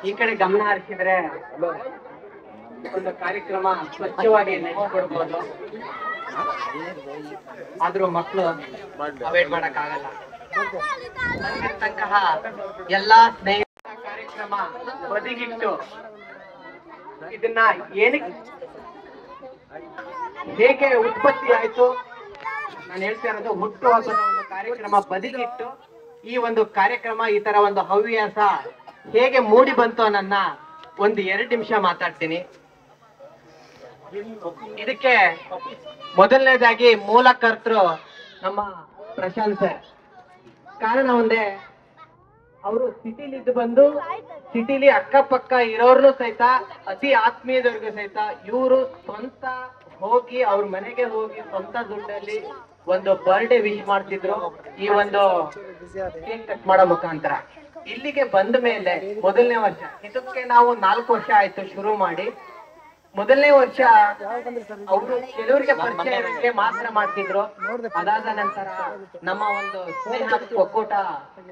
ಈ ಕಡೆ ಗಮನ ಹರಿಸಿದ್ರೆ ಒಂದು ಕಾರ್ಯಕ್ರಮ ಸ್ವಚ್ಛವಾಗಿ ನಡೆಸಿಕೊಡ್ಬೋದು. ಆದ್ರೂ ಮಕ್ಕಳು ಅವಾಯ್ಡ್ ಮಾಡಕ್ ಆಗಲ್ಲ. ಬಂದಿರ್ತಕ್ಕಂತಹ ಎಲ್ಲಾ ಸ್ನೇಹಿತರ ಕಾರ್ಯಕ್ರಮ ಬದಿಗಿಟ್ಟು ಇದನ್ನ ಏನಕ್ಕೆ ಹೇಗೆ ಉತ್ಪತ್ತಿ ಆಯ್ತು ನಾನು ಹೇಳ್ತಾ ಇರೋದು, ಹುಟ್ಟುಹಬ್ಬದ ಒಂದು ಕಾರ್ಯಕ್ರಮ ಬದಿಗಿಟ್ಟು ಈ ಒಂದು ಕಾರ್ಯಕ್ರಮ, ಈ ತರ ಒಂದು ಹವ್ಯಾಸ ಹೇಗೆ ಮೂಡಿ ಬಂತು ನನ್ನ ಒಂದು 2 ನಿಮಿಷ ಮಾತಾಡ್ತೀನಿ. ಇದಕ್ಕೆ ಮೊದಲನೇದಾಗಿ ಮೂಲ ಕರ್ತೃ ನಮ್ಮ ಪ್ರಶಾಂತ್ ಸರ್. ಕಾರಣ ಒಂದೇ, ಅವರು ಸಿಟಿಲಿ ಇದ್ದು ಬಂದು ಸಿಟಿಲಿ ಅಕ್ಕಪಕ್ಕ ಇರೋರ್ನು ಸಹಿತ, ಅತಿ ಆತ್ಮೀಯದವ್ರಿಗೂ ಸಹಿತ ಇವರು ಸ್ವಂತ ಹೋಗಿ ಅವ್ರ ಮನೆಗೆ ಹೋಗಿ ಸ್ವಂತ ದುಡ್ಡಲ್ಲಿ ಒಂದು ಬರ್ಡೇ ವಿಶ್ ಮಾಡ್ತಿದ್ರು ಈ ಒಂದು ಕೇಕ್ ಕಟ್ ಮಾಡೋ ಮುಖಾಂತರ. ಇಲ್ಲಿಗೆ ಬಂದ ಮೇಲೆ ಮೊದಲನೇ ವರ್ಷ, ಇದಕ್ಕೆ ನಾವು 4 ವರ್ಷ ಆಯ್ತು ಶುರು ಮಾಡಿ. ಮೊದಲನೇ ವರ್ಷ ಅವರು ಕೆಲವರಿಗೆ ಪರಿಚಯ ಮಾತ್ರ ಮಾಡ್ತಿದ್ರು. ಅದಾದ ನಂತರ ನಮ್ಮ ಒಂದು ಸ್ನೇಹ ಒಕ್ಕೂಟ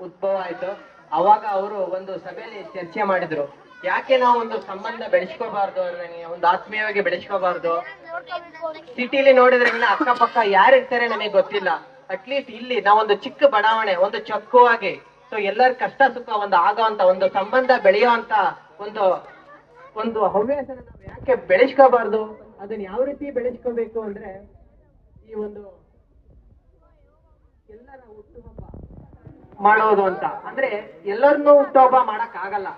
ಉದ್ಭವ ಆಯ್ತು. ಅವಾಗ ಅವರು ಒಂದು ಸಭೆಯಲ್ಲಿ ಚರ್ಚೆ ಮಾಡಿದ್ರು, ಯಾಕೆ ನಾವು ಒಂದು ಸಂಬಂಧ ಬೆಳೆಸ್ಕೋಬಾರ್ದು, ಒಂದು ಆತ್ಮೀಯವಾಗಿ ಬೆಳೆಸ್ಕೋಬಾರ್ದು. ಸಿಟಿಲಿ ನೋಡಿದ್ರೆ ಅಕ್ಕಪಕ್ಕ ಯಾರಿರ್ತಾರೆ ನಮಗೆ ಗೊತ್ತಿಲ್ಲ. ಅಟ್ಲೀಸ್ಟ್ ಇಲ್ಲಿ ನಾವೊಂದು ಚಿಕ್ಕ ಬಡಾವಣೆ, ಒಂದು ಚೊಕ್ಕವಾಗಿ, ಸೊ ಎಲ್ಲರ ಕಷ್ಟ ಸುಖ ಒಂದು ಆಗೋಂತ ಒಂದು ಸಂಬಂಧ ಬೆಳೆಯುವಂತ ಒಂದು ಹವ್ಯಾಸ ನಾವು ಯಾಕೆ ಬೆಳೆಸ್ಕೋಬಾರ್ದು, ಅದನ್ನ ಯಾವ ರೀತಿ ಬೆಳೆಸ್ಕೋಬೇಕು ಅಂದ್ರೆ ಈ ಒಂದು ಎಲ್ಲರ ಹುಟ್ಟುಹಬ್ಬ ಮಾಡೋದು ಅಂತ. ಅಂದ್ರೆ ಎಲ್ಲರನ್ನೂ ಹುಟ್ಟುಹಬ್ಬ ಮಾಡಕ್ ಆಗಲ್ಲ.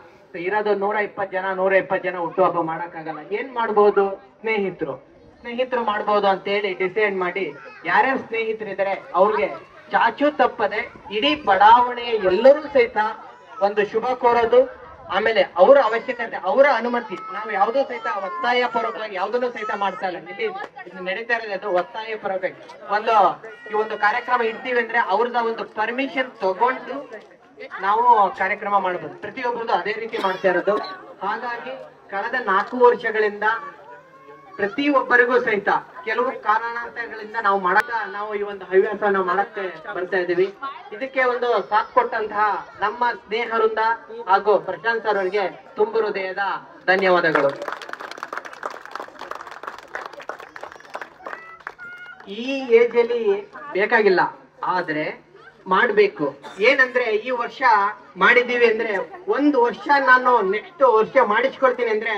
ಇರೋದು 120 ಜನ 120 ಜನ ಹುಟ್ಟುಹಬ್ಬ ಮಾಡಕ್ ಆಗಲ್ಲ. ಏನ್ ಮಾಡ್ಬೋದು, ಸ್ನೇಹಿತರು ಮಾಡ್ಬೋದು ಅಂತ ಹೇಳಿ ಡಿಸೈಡ್ ಮಾಡಿ, ಯಾರ್ಯಾರು ಸ್ನೇಹಿತರಿದ್ದಾರೆ ಅವ್ರಿಗೆ ಚಾಚು ತಪ್ಪದೆ ಇಡೀ ಬಡಾವಣೆಯ ಎಲ್ಲರೂ ಸಹಿತ ಒಂದು ಶುಭ ಕೋರೋದು. ಆಮೇಲೆ ಅವರ ಅವಶ್ಯಕತೆ, ಅವರ ಅನುಮತಿ, ನಾವು ಯಾವುದೋ ಸಹಿತ ಒತ್ತಾಯ ಪೂರ್ವಕವಾಗಿ ಯಾವುದನ್ನು ಸಹಿತ ಮಾಡ್ತಾ ಇಲ್ಲ. ಇಲ್ಲಿ ನಡೀತಾ ಇರೋದು ಒತ್ತಾಯ ಪೂರ್ವಕವಾಗಿ ಈ ಒಂದು ಕಾರ್ಯಕ್ರಮ ಇಡ್ತೀವಿ ಅಂದ್ರೆ ಅವ್ರದ ಒಂದು ಪರ್ಮಿಷನ್ ತಗೊಂಡು ನಾವು ಕಾರ್ಯಕ್ರಮ ಮಾಡಬಹುದು. ಪ್ರತಿಯೊಬ್ಬರದು ಅದೇ ರೀತಿ ಮಾಡ್ತಾ ಇರೋದು. ಹಾಗಾಗಿ ಕಳೆದ 4 ವರ್ಷಗಳಿಂದ ಪ್ರತಿಯೊಬ್ಬರಿಗೂ ಸಹಿತ ಕೆಲವು ಕಾರಣಾಂತರಗಳಿಂದ ನಾವು ಈ ಒಂದು ಹವ್ಯಾಸ ನಾವು ಮಾಡಕ್ಕೆ ಬರ್ತಾ ಇದೀವಿ. ಇದಕ್ಕೆ ಒಂದು ಸಾಥ್ ಕೊಟ್ಟಂತಹ ನಮ್ಮ ಸ್ನೇಹರಿಂದ ಹಾಗೂ ಪ್ರಶಾಂತ್ ಸರ್ ಅವರಿಗೆ ತುಂಬ ಹೃದಯದ ಧನ್ಯವಾದಗಳು. ಈ ಏಜ್ ಅಲ್ಲಿ ಬೇಕಾಗಿಲ್ಲ, ಆದ್ರೆ ಮಾಡ್ಬೇಕು. ಏನಂದ್ರೆ ಈ ವರ್ಷ ಮಾಡಿದೀವಿ ಅಂದ್ರೆ 1 ವರ್ಷ ನಾನು ನೆಕ್ಸ್ಟ್ ವರ್ಷ ಮಾಡಿಸ್ಕೊಳ್ತೀನಿ ಅಂದ್ರೆ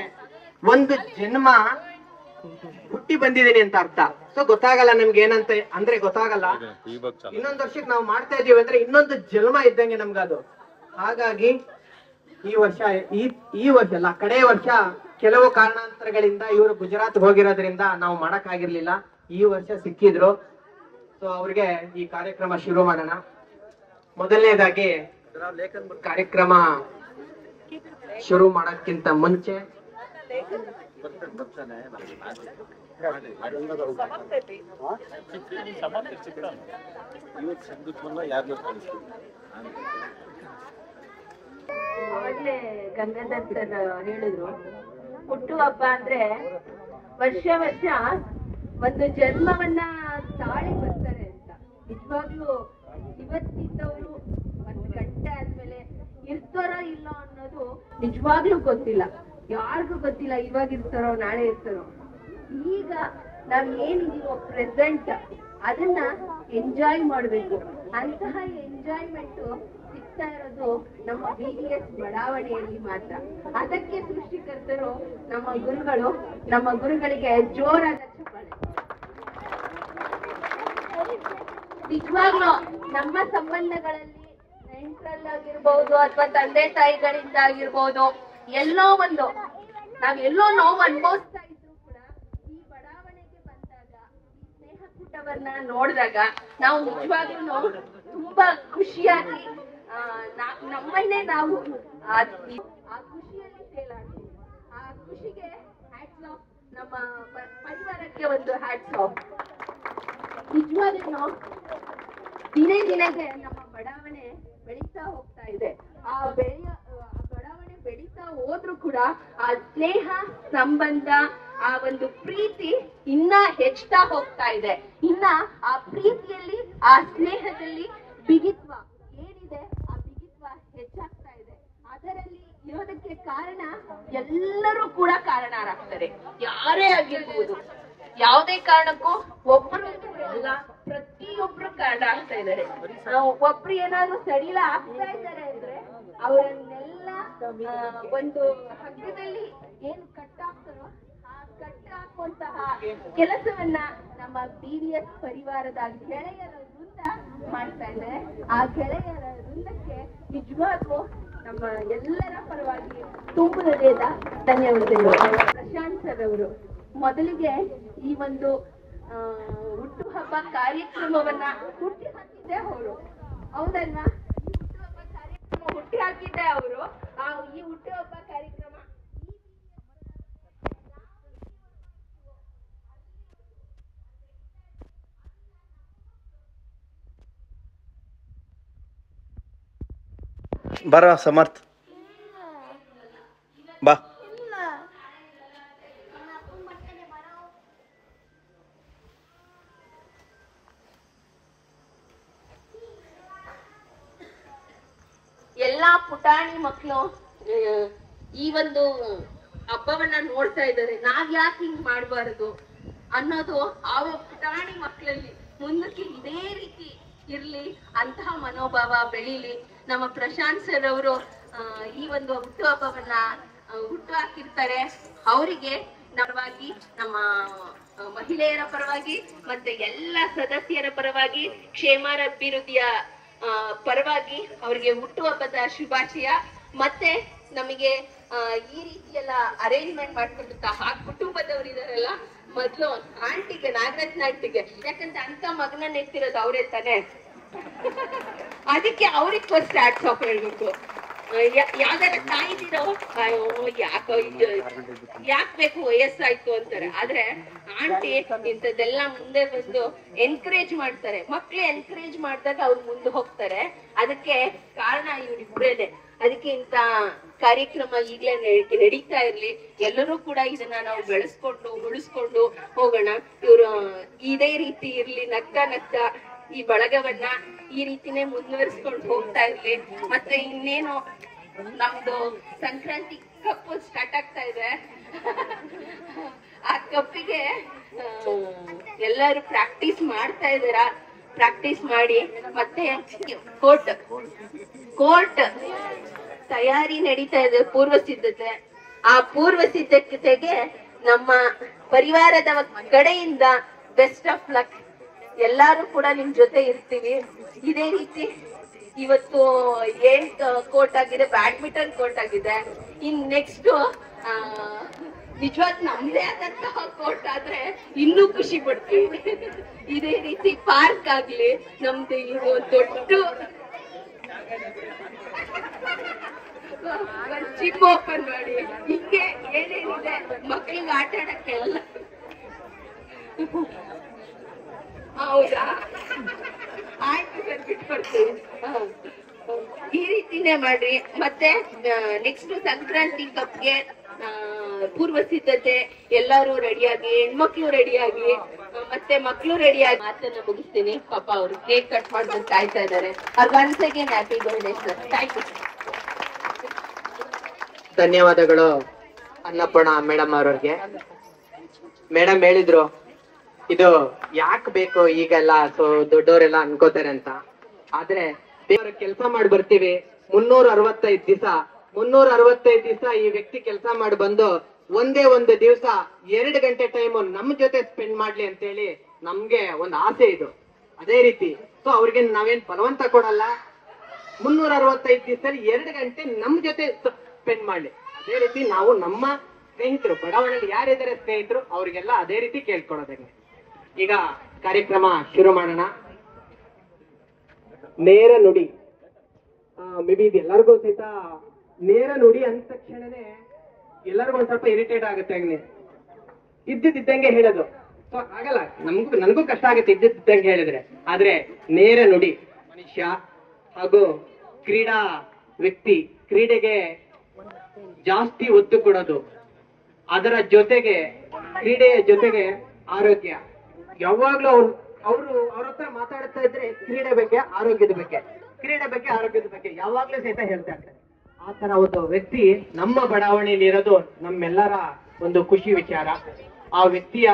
1 ಜನ್ಮ ಹುಟ್ಟಿ ಬಂದಿದ್ದೀನಿ ಅಂತ ಅರ್ಥ. ಸೊ ಗೊತ್ತಾಗಲ್ಲ ನಮ್ಗೆ ಏನಂತ ಅಂದ್ರೆ ಗೊತ್ತಾಗಲ್ಲ. ಇನ್ನೊಂದು ವರ್ಷಕ್ಕೆ ನಾವು ಮಾಡ್ತಾ ಇದೀವಿ ಅಂದ್ರೆ ಇನ್ನೊಂದು ಜನ್ಮ ಇದ್ದಂಗೆ ನಮ್ಗದು. ಹಾಗಾಗಿ ಈ ವರ್ಷ ಅಲ್ಲ, ಕಡೆ ವರ್ಷ ಕೆಲವು ಕಾರಣಾಂತರಗಳಿಂದ ಇವರು ಗುಜರಾತ್ ಹೋಗಿರೋದ್ರಿಂದ ನಾವು ಮಾಡಕ್ ಆಗಿರ್ಲಿಲ್ಲ. ಈ ವರ್ಷ ಸಿಕ್ಕಿದ್ರು. ಸೊ ಅವ್ರಿಗೆ ಈ ಕಾರ್ಯಕ್ರಮ ಶುರು ಮಾಡೋಣ. ಮೊದಲನೇದಾಗಿ ಕಾರ್ಯಕ್ರಮ ಶುರು ಮಾಡೋಕ್ಕಿಂತ ಮುಂಚೆ ಆಗ್ಲೇ ಗಂಗಾಧರ್ ಸರ್ ಹೇಳಿದ್ರು, ಹುಟ್ಟುಹಬ್ಬ ಅಂದ್ರೆ ವರ್ಷ ಒಂದು ಜನ್ಮವನ್ನ ತಾಳಿ ಬರ್ತಾರೆ ಅಂತ. ನಿಜವಾಗ್ಲೂ ಇವತ್ತಿದ್ದವರು 1 ಗಂಟೆ ಆದ್ಮೇಲೆ ಇರ್ತಾರೋ ಇಲ್ಲ ಅನ್ನೋದು ನಿಜವಾಗ್ಲೂ ಗೊತ್ತಿಲ್ಲ, ಯಾರಿಗೂ ಗೊತ್ತಿಲ್ಲ. ಇವಾಗ ಇರ್ತಾರೋ ನಾಳೆ ಇರ್ತಾರೋ. ಈಗ ನಾವ್ ಏನಿದೀವೋ ಪ್ರೆಸೆಂಟ್ ಅದನ್ನ ಎಂಜಾಯ್ ಮಾಡ್ಬೇಕು. ಅಂತಹ ಎಂಜಾಯ್ಮೆಂಟ್ ಸಿಗ್ತಾ ಇರೋದು ನಮ್ಮ BDS ಬಡಾವಣೆಯಲ್ಲಿ ಮಾತ್ರ. ಅದಕ್ಕೆ ಸೃಷ್ಟಿಕರ್ತರು ನಮ್ಮ ಗುರುಗಳು. ನಮ್ಮ ಗುರುಗಳಿಗೆ ಜೋರಾದ ಚಪ್ಪಾಳೆ. ನಿಜವಾಗ್ಲೂ ನಮ್ಮ ಸಂಬಂಧಗಳಲ್ಲಿ ನೆಂಟರಲ್ಲಾಗಿರ್ಬಹುದು ಅಥವಾ ತಂದೆ ತಾಯಿಗಳಿಂದ ಆಗಿರ್ಬಹುದು, ಎಲ್ಲೋ ಒಂದು ನಾವೆಲ್ಲೋ ನೋವು ಅನುಭವಿಸ್ತಾ ಇದ್ರು ಕೂಡ ಈ ಬಡಾವಣೆಗೆ ಬಂದಾಗ, ಈ ಸ್ನೇಹ ಕೂಟವನ್ನ ನೋಡಿದಾಗ ನಾವು ನಿಜವಾಗ್ಲೂ ತುಂಬಾ ಖುಷಿಯಾಗಿ ನಮ್ಮನ್ನೇ ನಾವು ಆ ಖುಷಿಯಲ್ಲಿ ತೇಲಾಡ್ತೀವಿ. ಆ ಖುಷಿಗೆ ಹ್ಯಾಟ್ಸ್ ಆಫ್. ನಮ್ಮ ಪರಿವಾರಕ್ಕೆ ಒಂದು ಹ್ಯಾಟ್ಸ್ ಆಫ್. ನಿಜವಾಗ್ಲೂ ದಿನಕ್ಕೆ ನಮ್ಮ ಬಡಾವಣೆ ಬೆಳೀತಾ ಹೋಗ್ತಾ ಇದೆ. ಆ ಬಡಾವಣೆ ಬೆಳೀತಾ ಹೋದ್ರು ಕೂಡ ಆ ಸ್ನೇಹ ಸಂಬಂಧ, ಆ ಒಂದು ಪ್ರೀತಿ ಇನ್ನ ಹೆಚ್ಚುತ್ತಾ ಹೋಗ್ತಾ ಇದೆ. ಇನ್ನ ಆ ಪ್ರೀತಿಯಲ್ಲಿ, ಆ ಸ್ನೇಹದಲ್ಲಿ ಬಿಗಿತ್ವ ಏನಿದೆ, ಆ ಬಿಗಿತ್ವ ಹೆಚ್ಚಾಗ್ತಾ ಇದೆ. ಅದರಲ್ಲಿ ಇರೋದಕ್ಕೆ ಕಾರಣ ಎಲ್ಲರೂ ಕೂಡ ಕಾರಣರಾಗ್ತಾರೆ. ಯಾರೇ ಆಗಿರ್ಬೋದು, ಯಾವುದೇ ಕಾರಣಕ್ಕೂ ಒಬ್ರು ಅಲ್ಲ, ಪ್ರತಿಯೊಬ್ರು ಕಾರಣ ಆಗ್ತಾ ಇದ್ದಾರೆ. ಒಬ್ರು ಏನಾದ್ರು ಸಡಿಲ ಆಗ್ತಾ ಇದ್ದಾರೆ ಅಂದ್ರೆ ಅವರನ್ನೆಲ್ಲ ಒಂದು ಹಗ್ಗದಲ್ಲಿ ಏನು ಕಟ್ಟಾಕ್ತಾರೋ ಆ ಕಟ್ಟಾಕುವಂತಹ ಕೆಲಸವನ್ನ ನಮ್ಮ BVS ಪರಿವಾರದ ಗೆಳೆಯರ ವೃಂದ ಮಾಡ್ತಾ ಇದೆ. ಆ ಗೆಳೆಯರ ವೃಂದಕ್ಕೆ ನಿಜವಾಗ್ಲೂ ನಮ್ಮ ಎಲ್ಲರ ಪರವಾಗಿ ತುಂಬ ಹೃದಯದ ಧನ್ಯವಾದಗಳು. ಪ್ರಶಾಂತ್ ಸರ್ ಅವರು ಮೊದಲಿಗೆ ಈ ಒಂದು ಹುಟ್ಟುಹಬ್ಬ ಕಾರ್ಯಕ್ರಮವನ್ನ ಹುಟ್ಟಿ ಹಾಕಿದ್ದೆ ಅವರು, ಹೌದಲ್ವಾ? ಈ ಹುಟ್ಟುಹಬ್ಬ ಕಾರ್ಯಕ್ರಮ ಹುಟ್ಟಿ ಹಾಕಿದ್ದೆ ಅವರು. ಈ ಹುಟ್ಟುಹಬ್ಬ ಕಾರ್ಯಕ್ರಮ ಬರ ಸಮರ್ಥ ಬಾ. ಎಲ್ಲಾ ಪುಟಾಣಿ ಮಕ್ಕಳು ಈ ಒಂದು ಹಬ್ಬವನ್ನ ನೋಡ್ತಾ ಇದ್ದಾರೆ. ನಾವ್ ಯಾಕೆ ಹಿಂಗ್ ಮಾಡ್ಬಾರ್ದು ಅನ್ನೋದು ಆ ಪುಟಾಣಿ ಮಕ್ಕಳಲ್ಲಿ ಮುಂದಕ್ಕೆ ಇದೇ ರೀತಿ ಇರ್ಲಿ, ಅಂತಹ ಮನೋಭಾವ ಬೆಳೀಲಿ. ನಮ್ಮ ಪ್ರಶಾಂತ್ ಸರ್ ಅವರು ಈ ಒಂದು ಹುಟ್ಟು ಹಬ್ಬವನ್ನ ಹುಟ್ಟು ಹಾಕಿರ್ತಾರೆ. ಅವರಿಗೆ ಪರವಾಗಿ, ನಮ್ಮ ಮಹಿಳೆಯರ ಪರವಾಗಿ ಮತ್ತೆ ಎಲ್ಲ ಸದಸ್ಯರ ಪರವಾಗಿ, ಕ್ಷೇಮಾಭಿವೃದ್ಧಿಯ ಪರವಾಗಿ ಅವರಿಗೆ ಹುಟ್ಟುಹಬ್ಬದ ಶುಭಾಶಯ. ಮತ್ತೆ ನಮಗೆ ಈ ರೀತಿಯೆಲ್ಲ ಅರೇಂಜ್ಮೆಂಟ್ ಮಾಡ್ಕೊಡುತ್ತಾ ಆ ಕುಟುಂಬದವ್ರು ಇದಾರಲ್ಲ, ಮೊದ್ಲು ಆಂಟಿಗೆ, ನಾಗರತ್ನ ಆಂಟಿಗೆ, ಯಾಕಂದ್ರೆ ಅಂತ ಮಗನ ಎತ್ತಿರೋದು ಅವರೇ ತಾನೆ, ಅದಕ್ಕೆ ಅವ್ರಿಗೆ ಫಸ್ಟ್ ಸ್ಟಾರ್ಟ್ ಆಫ್ ಹೇಳ್ಬೇಕು. ಯಾವ್ದಾರ ತಾಯಿದಿರೋ ಯಾಕೋ ಯಾಕ್ ಬೇಕು ವಯಸ್ಸಾಯ್ತು ಅಂತಾರೆ, ಆದ್ರೆ ಆಂಟಿ ಇಂಥದ್ದೆಲ್ಲ ಮುಂದೆ ಬಂದು ಎನ್ಕರೇಜ್ ಮಾಡ್ತಾರೆ. ಮಕ್ಳು ಎನ್ಕರೇಜ್ ಮಾಡಿದಾಗ ಅವ್ರು ಮುಂದೆ ಹೋಗ್ತಾರೆ. ಅದಕ್ಕೆ ಕಾರಣ ಇವ್ರಿಬ್ರೇನೆ. ಅದಕ್ಕೆ ಇಂತ ಕಾರ್ಯಕ್ರಮ ಈಗ್ಲೇ ನಡೀತಾ ಇರ್ಲಿ. ಎಲ್ಲರೂ ಕೂಡ ಇದನ್ನ ನಾವು ಬೆಳೆಸ್ಕೊಂಡು ಉಳಿಸ್ಕೊಂಡು ಹೋಗೋಣ. ಇವ್ರು ಇದೇ ರೀತಿ ಇರ್ಲಿ, ನಗ್ತಾ ನಗ್ತಾ ಈ ಬಳಗವನ್ನ ಈ ರೀತಿನೇ ಮುಂದುವರಿಸ್ಕೊಂಡು ಹೋಗ್ತಾ ಇರ್ಲಿ. ಮತ್ತೆ ಇನ್ನೇನು ನಮ್ದು ಸಂಕ್ರಾಂತಿ ಕಪ್ಪು ಸ್ಟಾರ್ಟ್ ಆಗ್ತಾ ಇದೆ. ಆ ಕಪ್ಪಿಗೆ ಎಲ್ಲರೂ ಪ್ರಾಕ್ಟೀಸ್ ಮಾಡ್ತಾ ಇದಾರ. ಪ್ರಾಕ್ಟೀಸ್ ಮಾಡಿ ಮತ್ತೆ ಕೋರ್ಟ್ ತಯಾರಿ ನಡೀತಾ ಇದೆ, ಪೂರ್ವ ಸಿದ್ಧತೆ. ಆ ಪೂರ್ವ ಸಿದ್ಧತೆಗೆ ನಮ್ಮ ಪರಿವಾರದ ಕಡೆಯಿಂದ ಬೆಸ್ಟ್ ಆಫ್ ಲಕ್. ಎಲ್ಲಾರು ಕೂಡ ನಿಮ್ ಜೊತೆ ಇರ್ತೀವಿ. ಇದೇ ರೀತಿ ಇವತ್ತು ಏನ್ ಕೋರ್ಟ್ ಆಗಿದೆ, ಬ್ಯಾಡ್ಮಿಂಟನ್ ಕೋರ್ಟ್ ಆಗಿದೆ. ಇನ್ ನೆಕ್ಸ್ಟ್ ನಿಜವಾಗ್ ನಮ್ದೇ ಆದಂತಹ ಕೋರ್ಟ್ ಆದ್ರೆ ಇನ್ನೂ ಖುಷಿ ಪಡ್ತೀವಿ. ಇದೇ ರೀತಿ ಪಾರ್ಕ್ ಆಗ್ಲಿ, ನಮ್ದು ಇದು ದೊಡ್ಡ ಜಿಮ್ ಓಪನ್ ಮಾಡಿ, ಹಿಂಗೆ ಏನೇನಿದೆ ಮಕ್ಕಳಿಗೆ ಆಟ ಆಡಕ್ಕೆಲ್ಲ. ಹೌದಾ, ಆಯ್ತು ಸರ್, ಬಿಟ್ಕೊಡ್ತೀವಿ. ಈ ರೀತಿನೇ ಮಾಡ್ರಿ. ಮತ್ತೆ ನೆಕ್ಸ್ಟ್ ಸಂಕ್ರಾಂತಿ ಕಪ್ಗೆ ಪೂರ್ವ ಸಿದ್ಧತೆ ಎಲ್ಲಾರು ರೆಡಿಯಾಗಿ, ಹೆಣ್ಮಕ್ಳು ರೆಡಿಯಾಗಿ, ಮತ್ತೆ ಮಕ್ಳು ರೆಡಿಯಾಗಿ. ಮಾತನ್ನ ಮುಗಿಸ್ತೀನಿ. ಪಾಪ ಅವ್ರು ಕೇಕ್ ಕಟ್ ಮಾಡ್ಕೊಂಡು ಕಾಯ್ತಾ ಇದಾರೆ. Once again happy birthday sir. Thank you. ಧನ್ಯವಾದಗಳು ಅನ್ನಪೂರ್ಣ ಮೇಡಮ್ ಅವ್ರಿಗೆ. ಮೇಡಮ್ ಹೇಳಿದ್ರು ಇದು ಯಾಕೆ ಬೇಕು ಈಗೆಲ್ಲ, ಸೊ ದೊಡ್ಡವರೆಲ್ಲ ಅನ್ಕೋತಾರೆ ಅಂತ. ಆದ್ರೆ ದೇವರ ಕೆಲಸ ಮಾಡಿ ಬರ್ತೀವಿ 365 ದಿವಸ. 365 ದಿವಸ ಈ ವ್ಯಕ್ತಿ ಕೆಲಸ ಮಾಡಿ ಬಂದು ಒಂದೇ ಒಂದು ದಿವಸ 2 ಗಂಟೆ ಟೈಮ್ ನಮ್ ಜೊತೆ ಸ್ಪೆಂಡ್ ಮಾಡ್ಲಿ ಅಂತ ಹೇಳಿ ನಮ್ಗೆ ಒಂದು ಆಸೆ ಇದು. ಅದೇ ರೀತಿ ಸೊ ಅವ್ರಿಗೆ ನಾವೇನ್ ಬಲವಂತ ಕೊಡಲ್ಲ. 365 ದಿವಸದಲ್ಲಿ 2 ಗಂಟೆ ನಮ್ ಜೊತೆ ಸ್ಪೆಂಡ್ ಮಾಡ್ಲಿ. ಅದೇ ರೀತಿ ನಾವು ನಮ್ಮ ಸ್ನೇಹಿತರು, ಬಡಾವಣೆಯಲ್ಲಿ ಯಾರಿದ್ದಾರೆ ಸ್ನೇಹಿತರು, ಅವ್ರಿಗೆಲ್ಲ ಅದೇ ರೀತಿ ಕೇಳ್ಕೊಳೋದಂಗೆ. ಈಗ ಕಾರ್ಯಕ್ರಮ ಶುರು ಮಾಡೋಣ. ನೇರ ನುಡಿ. ಮೇ ಬಿ ಇದು ಎಲ್ಲರಿಗೂ ಸಹಿತ ನೇರ ನುಡಿ ಅಂದ ತಕ್ಷಣನೇ ಎಲ್ಲರಿಗೂ ಒಂದ್ ಸ್ವಲ್ಪ ಇರಿಟೇಟ್ ಆಗುತ್ತೆ. ಹಂಗೆ ಇದ್ದಿದ್ದಂಗೆ ಹೇಳೋದು ಸೊ ಆಗಲ್ಲ. ನನಗೂ ಕಷ್ಟ ಆಗುತ್ತೆ ಇದ್ದಿದ್ದಂಗೆ ಹೇಳಿದ್ರೆ. ಆದ್ರೆ ನೇರ ನುಡಿ ಮನುಷ್ಯ ಹಾಗೂ ಕ್ರೀಡಾ ವ್ಯಕ್ತಿ, ಕ್ರೀಡೆಗೆ ಜಾಸ್ತಿ ಒತ್ತು ಕೊಡೋದು, ಅದರ ಜೊತೆಗೆ ಕ್ರೀಡೆಯ ಜೊತೆಗೆ ಆರೋಗ್ಯ. ಯಾವಾಗ್ಲೂ ಅವ್ರ ಹತ್ರ ಮಾತಾಡ್ತಾ ಇದ್ರೆ ಕ್ರೀಡೆ ಬಗ್ಗೆ, ಆರೋಗ್ಯದ ಬಗ್ಗೆ, ಕ್ರೀಡೆ ಬಗ್ಗೆ, ಆರೋಗ್ಯದ ಬಗ್ಗೆ ಯಾವಾಗ್ಲೂ ಸಹಿತ ಹೇಳ್ತಾ ಇರ್ತಾರೆ. ಆ ತರ ಒಂದು ವ್ಯಕ್ತಿ ನಮ್ಮ ಬಡಾವಣೆಯಲ್ಲಿ ಇರೋದು ನಮ್ಮೆಲ್ಲರ ಒಂದು ಖುಷಿ ವಿಚಾರ. ಆ ವ್ಯಕ್ತಿಯ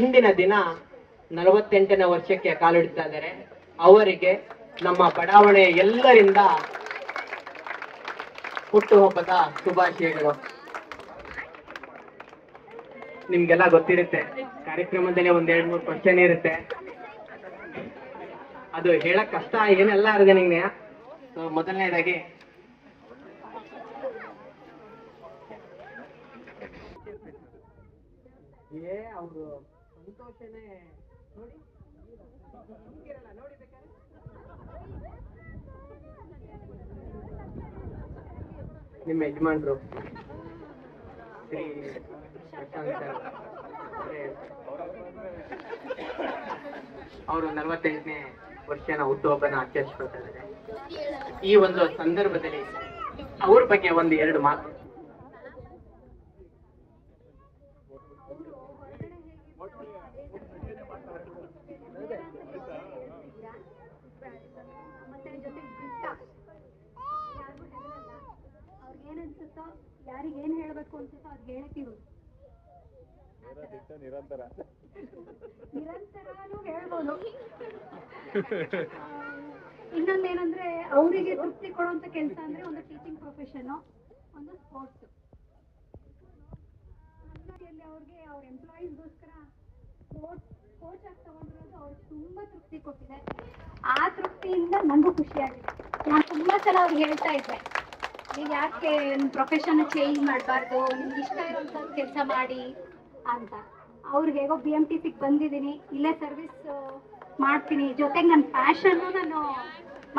ಇಂದಿನ ದಿನ 48ನೇ ವರ್ಷಕ್ಕೆ ಕಾಲಿಡ್ತಾ ಇದ್ದಾರೆ. ಅವರಿಗೆ ನಮ್ಮ ಬಡಾವಣೆ ಎಲ್ಲರಿಂದ ಹುಟ್ಟುಹಬ್ಬದ ಶುಭಾಶಯಗಳು. ನಿಮ್ಗೆಲ್ಲ ಗೊತ್ತಿರುತ್ತೆ, ಕಾರ್ಯಕ್ರಮದಲ್ಲಿ ಒಂದ್ 2-3 ಕ್ವಶನ್ ಇರುತ್ತೆ, ಅದು ಹೇಳಕ್ ಕಷ್ಟ ಏನೆಲ್ಲ ಇದೆ ನಿಂಗೆ. ಮೊದಲನೇದಾಗಿ ಅವರು ಸಂತೋಷನೇ ನೋಡಿ ನೋಡಿ ಬೇಕಾದ್ರೆ ನಿಮ್ಮ ಯಜಮಾನ್ರು ಶ್ರೀ ಪ್ರಶಾಂತ್ ಸರ್ ಅವರು 48ನೇ ವರ್ಷನ ಹುಟ್ಟುಹಬ್ಬನ ಆಚರಿಸ್ಕೊಳ್ತಾ ಇದ್ದಾರೆ. ಈ ಒಂದು ಸಂದರ್ಭದಲ್ಲಿ ಅವ್ರ ಬಗ್ಗೆ ಒಂದು 2 ಮಾತು. ಅವ್ರಿಗೇನನ್ಸುತ್ತೋ, ಯಾರಿಗೇನ್ ಹೇಳ್ಬೇಕು ಅನ್ಸುತ್ತೋ ಅದ್ ಹೇಳ್ತೀವಿ. ನಿರಂತರನೂ ಹೇಳ್ಬೋದು. ಇನ್ನೊಂದೇನಂದ್ರೆ ಅವರಿಗೆ ತೃಪ್ತಿ ಕೊಡುವಂತ ಕೆಲಸ ಅಂದ್ರೆ ಒಂದು ಟೀಚಿಂಗ್ ಪ್ರೊಫೆಷನ್, ಒಂದು ಸ್ಪೋರ್ಟ್ಸ್. ಅವ್ರಿಗೆ ಅವ್ರ ಎಂಪ್ಲಾಯೀಸ್ಗೋಸ್ಕರ ಸ್ಪೋರ್ಟ್ಸ್ ಕೋಚ್ ಆಗಿ ತಗೊಂಡಿರೋದು ಅವ್ರಿಗೆ ತುಂಬಾ ತೃಪ್ತಿ ಕೊಟ್ಟಿದೆ. ಆ ತೃಪ್ತಿಯಿಂದ ನನಗೂ ಖುಷಿಯಾಗಿದೆ. ನಾನು ತುಂಬಾ ಸಲ ಅವ್ರಿಗೆ ಹೇಳ್ತಾ ಇದ್ದೆ, ನೀವು ಯಾಕೆ ಪ್ರೊಫೆಷನ್ ಚೇಂಜ್ ಮಾಡಬಾರ್ದು, ನಿಮ್ಗೆ ಇಷ್ಟ ಇರೋಂಥ ಕೆಲಸ ಮಾಡಿ ಅಂತ. ಅವ್ರಿಗೆ ಹೇಗೋ BMTCಗೆ ಬಂದಿದ್ದೀನಿ, ಇಲ್ಲೇ ಸರ್ವಿಸ್ ಮಾಡ್ತೀನಿ, ಜೊತೆಗೆ ನನ್ನ ಪ್ಯಾಷನ್ನು ನಾನು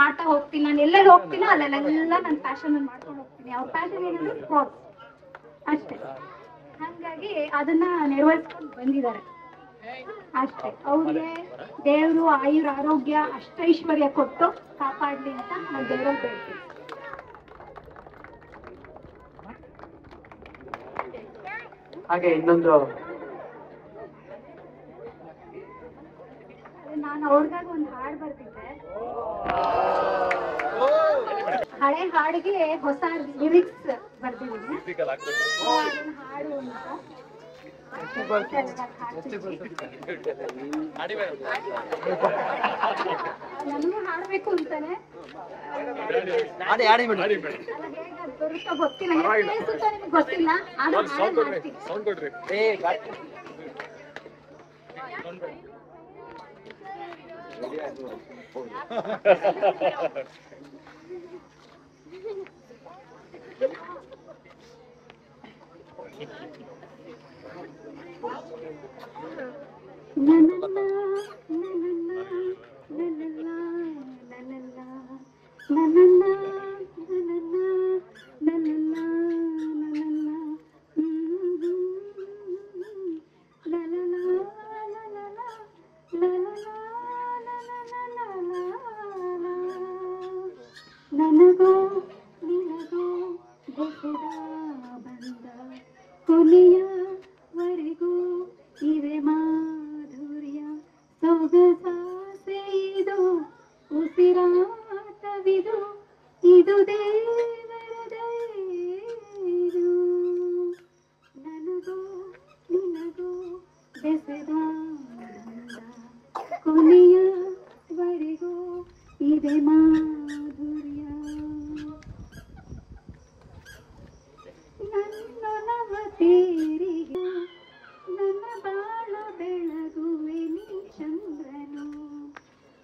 ಮಾಡ್ತಾ ಹೋಗ್ತೀನಿ. ನಾನು ಎಲ್ಲೆಲ್ಲಿ ಹೋಗ್ತೀನೋ ಅಲ್ಲೆಲ್ಲ ನನ್ನ ಪ್ಯಾಷನ್ ಮಾಡ್ಕೊಂಡು ಹೋಗ್ತೀನಿ. ಅವ್ರ ಪ್ಯಾಷನ್ ಏನಂದ್ರೆ ಸ್ಪೋರ್ಟ್ಸ್ ಅಷ್ಟೇ. ಹಾಗಾಗಿ ಅದನ್ನ ನೆರವೇರಿಸ್ಕೊಂಡು ಬಂದಿದ್ದಾರೆ ಅಷ್ಟೇ. ಅವ್ರಿಗೆ ದೇವರು ಆಯುರ್ ಆರೋಗ್ಯ ಅಷ್ಟೈಶ್ವರ್ಯ ಕೊಟ್ಟು ಕಾಪಾಡ್ಲಿ ಅಂತ ನಾನು ದೇವರಲ್ಲಿ ಬೇಡ್ತೀನಿ. ಹಾಗೆ ಇನ್ನೊಂದು, ನಾನು ಅವ್ರಿಗಾಗ ಒಂದು ಹಾಡು ಬರ್ತಿದ್ದೆ. ಹಳೆ ಹಾಡಿಗೆ ಹೊಸ ಲಿರಿಕ್ಸ್ ಬರ್ತಿದ್ದೀನಿ. ಅದನ್ನ ಹಾಡು ಅಂತ ನನಗೂ ಹಾಡ್ಬೇಕು ಅಂತಾನೆ. ಹೇಗೆ ಬರುತ್ತೋ ಗೊತ್ತಿಲ್ಲ, ಕೇಳಿಸುತ್ತೋ ನಿಮ್ಗೆ ಗೊತ್ತಿಲ್ಲ, ಆದ್ರೆ ಹಾಡು ಮಾಡ್ತೀನಿ. ನನಗೋ ನಿನಗೋ ಬೆಸೆದ ಬಂದ ಕೊನೆಯವರೆಗೂ ಇವೆ ಮಾಧುರ್ಯ ಸೊಗಸಾಸೆ ಇದು ಉಸಿರಾಟವಿದು ಇದು ದೇವರ ದಯೆಯಿದು. ನನಗೋ ನಿನಗೋ ಬೆಸೆದ ಬಂದ ಕೊನೆಯವರೆಗೂ ಇವೆ ಮಾಧುರ್ಯ. ನನ್ನ ತೇರಿಗೆ ನನ್ನ ಬಾಳ ಬೆಳಗುವೆ ನೀ ಚಂದ್ರನು,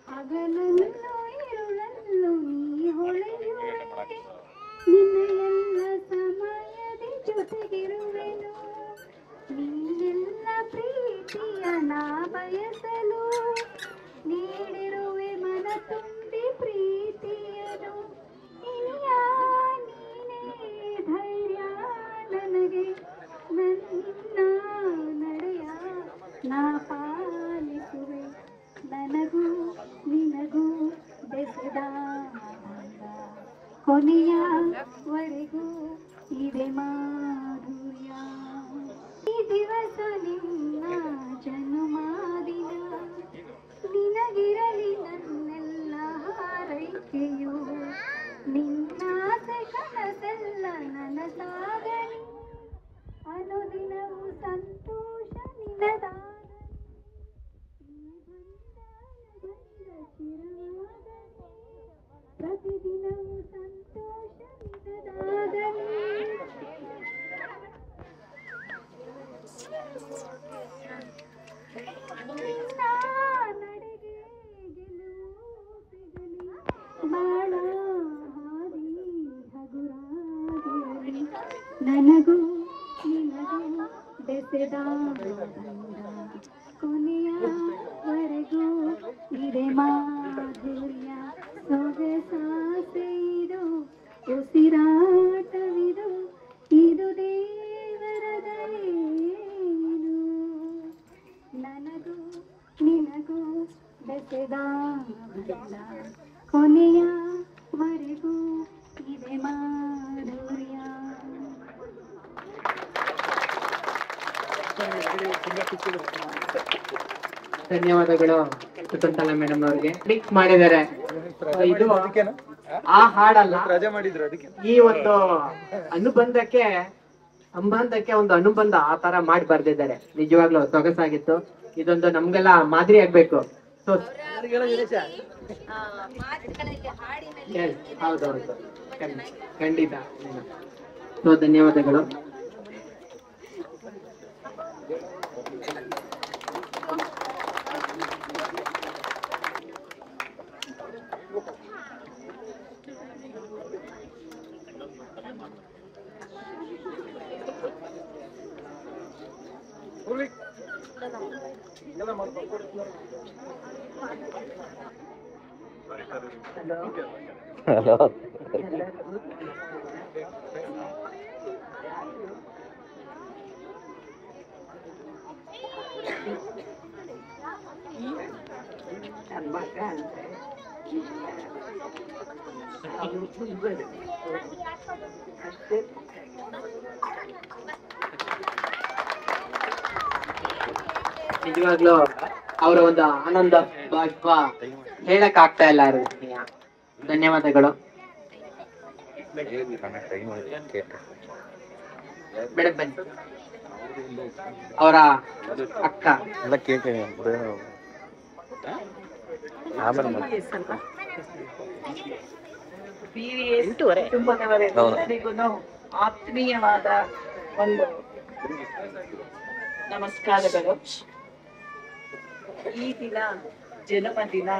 ಹಗಲಲ್ಲೂ ಇರುಳಲ್ಲೂ ನೀ ಹೊಳೆಯುವೆ, ನಿನ್ನ ಎಲ್ಲ ಸಮಯದ ಜೊತೆಗಿರುವೆನು, ನೀನೆಲ್ಲ ಪ್ರೀತಿಯ ನಾ ಬಯಸಲು, ನೀಡಿರುವೆ ಮನ ತುಂಬಿ ಪ್ರೀತಿಯನು, ಇನಿಯ ನೀನೇ ಧೈರ್ಯ ನನಗೆ, ನನ್ನ ನಡೆಯ ನಾ ಪಾಲಿಸುವೆ, ನನಗೂ ನಿನಗೂ ಬೆಸೆದ ಕೊನೆಯವರೆಗೂ ಇದೆ ಮಾಧುರ್ಯ. ಈ ದಿವಸ ನಿನ್ನ ಜನ್ಮದಿನ, ನಿನಗಿರಲಿ ನನ್ನೆಲ್ಲ ಹಾರೈಕೆಯು, ನಿನ್ನಾಸೆ ಕನಸ ನನಗೂ ನಿನಗೂ ಬೆಸೆದ ಕೊನೆಯವರೆಗೂ ಇದೆ ಮಾಧುರ್ಯ ಸೊಗಸಾಸೆಯಿದು ಉಸಿರಾಟವಿದು ಇದು ದೇವರ ದಯೇನು ನನಗೂ ನಿನಗೂ ಬೆಸೆದ ಕೊನೆಯವರೆಗೂ ಇದೆ ಮಾಧುರ್ಯ. ಧನ್ಯವಾದಗಳು ಶಕುಂತಲಾ ಮೇಡಮ್ ಅವ್ರಿಗೆ. ಮಿಕ್ಸ್ ಮಾಡಿದ್ದಾರೆ. ಇದು ಆ ಹಾಡಲ್ಲ, ಈ ಒಂದು ಅನುಬಂಧಕ್ಕೆ ಸಂಬಂಧಕ್ಕೆ ಒಂದು ಅನುಬಂಧ ಆ ತರ ಮಾಡಿ ಬರ್ದಿದ್ದಾರೆ. ನಿಜವಾಗ್ಲೂ ಸೊಗಸಾಗಿತ್ತು. ಇದೊಂದು ನಮ್ಗೆಲ್ಲ ಮಾದರಿ ಆಗ್ಬೇಕು. ಸೊ ಹೌದೌದು, ಖಂಡಿತ. ಸೊ ಧನ್ಯವಾದಗಳು. ನಿಜವಾಗ್ಲೂ ಅವರ ಒಂದು ಆನಂದ ಭಾಷ್ಪ ಹೇಳಕ್ ಆಗ್ತಾ ಇಲ್ಲ. ಧನ್ಯವಾದಗಳು ಮೇಡಮ್. ಬನ್ನಿ, ಅವರ ಅಕ್ಕ ಕುಟುಂಬದವರೆಲ್ಲರಿಗೂ ಆತ್ಮೀಯವಾದ ಒಂದು ನಮಸ್ಕಾರಗಳು. ಈ ದಿನ ಜನ್ಮದಿನ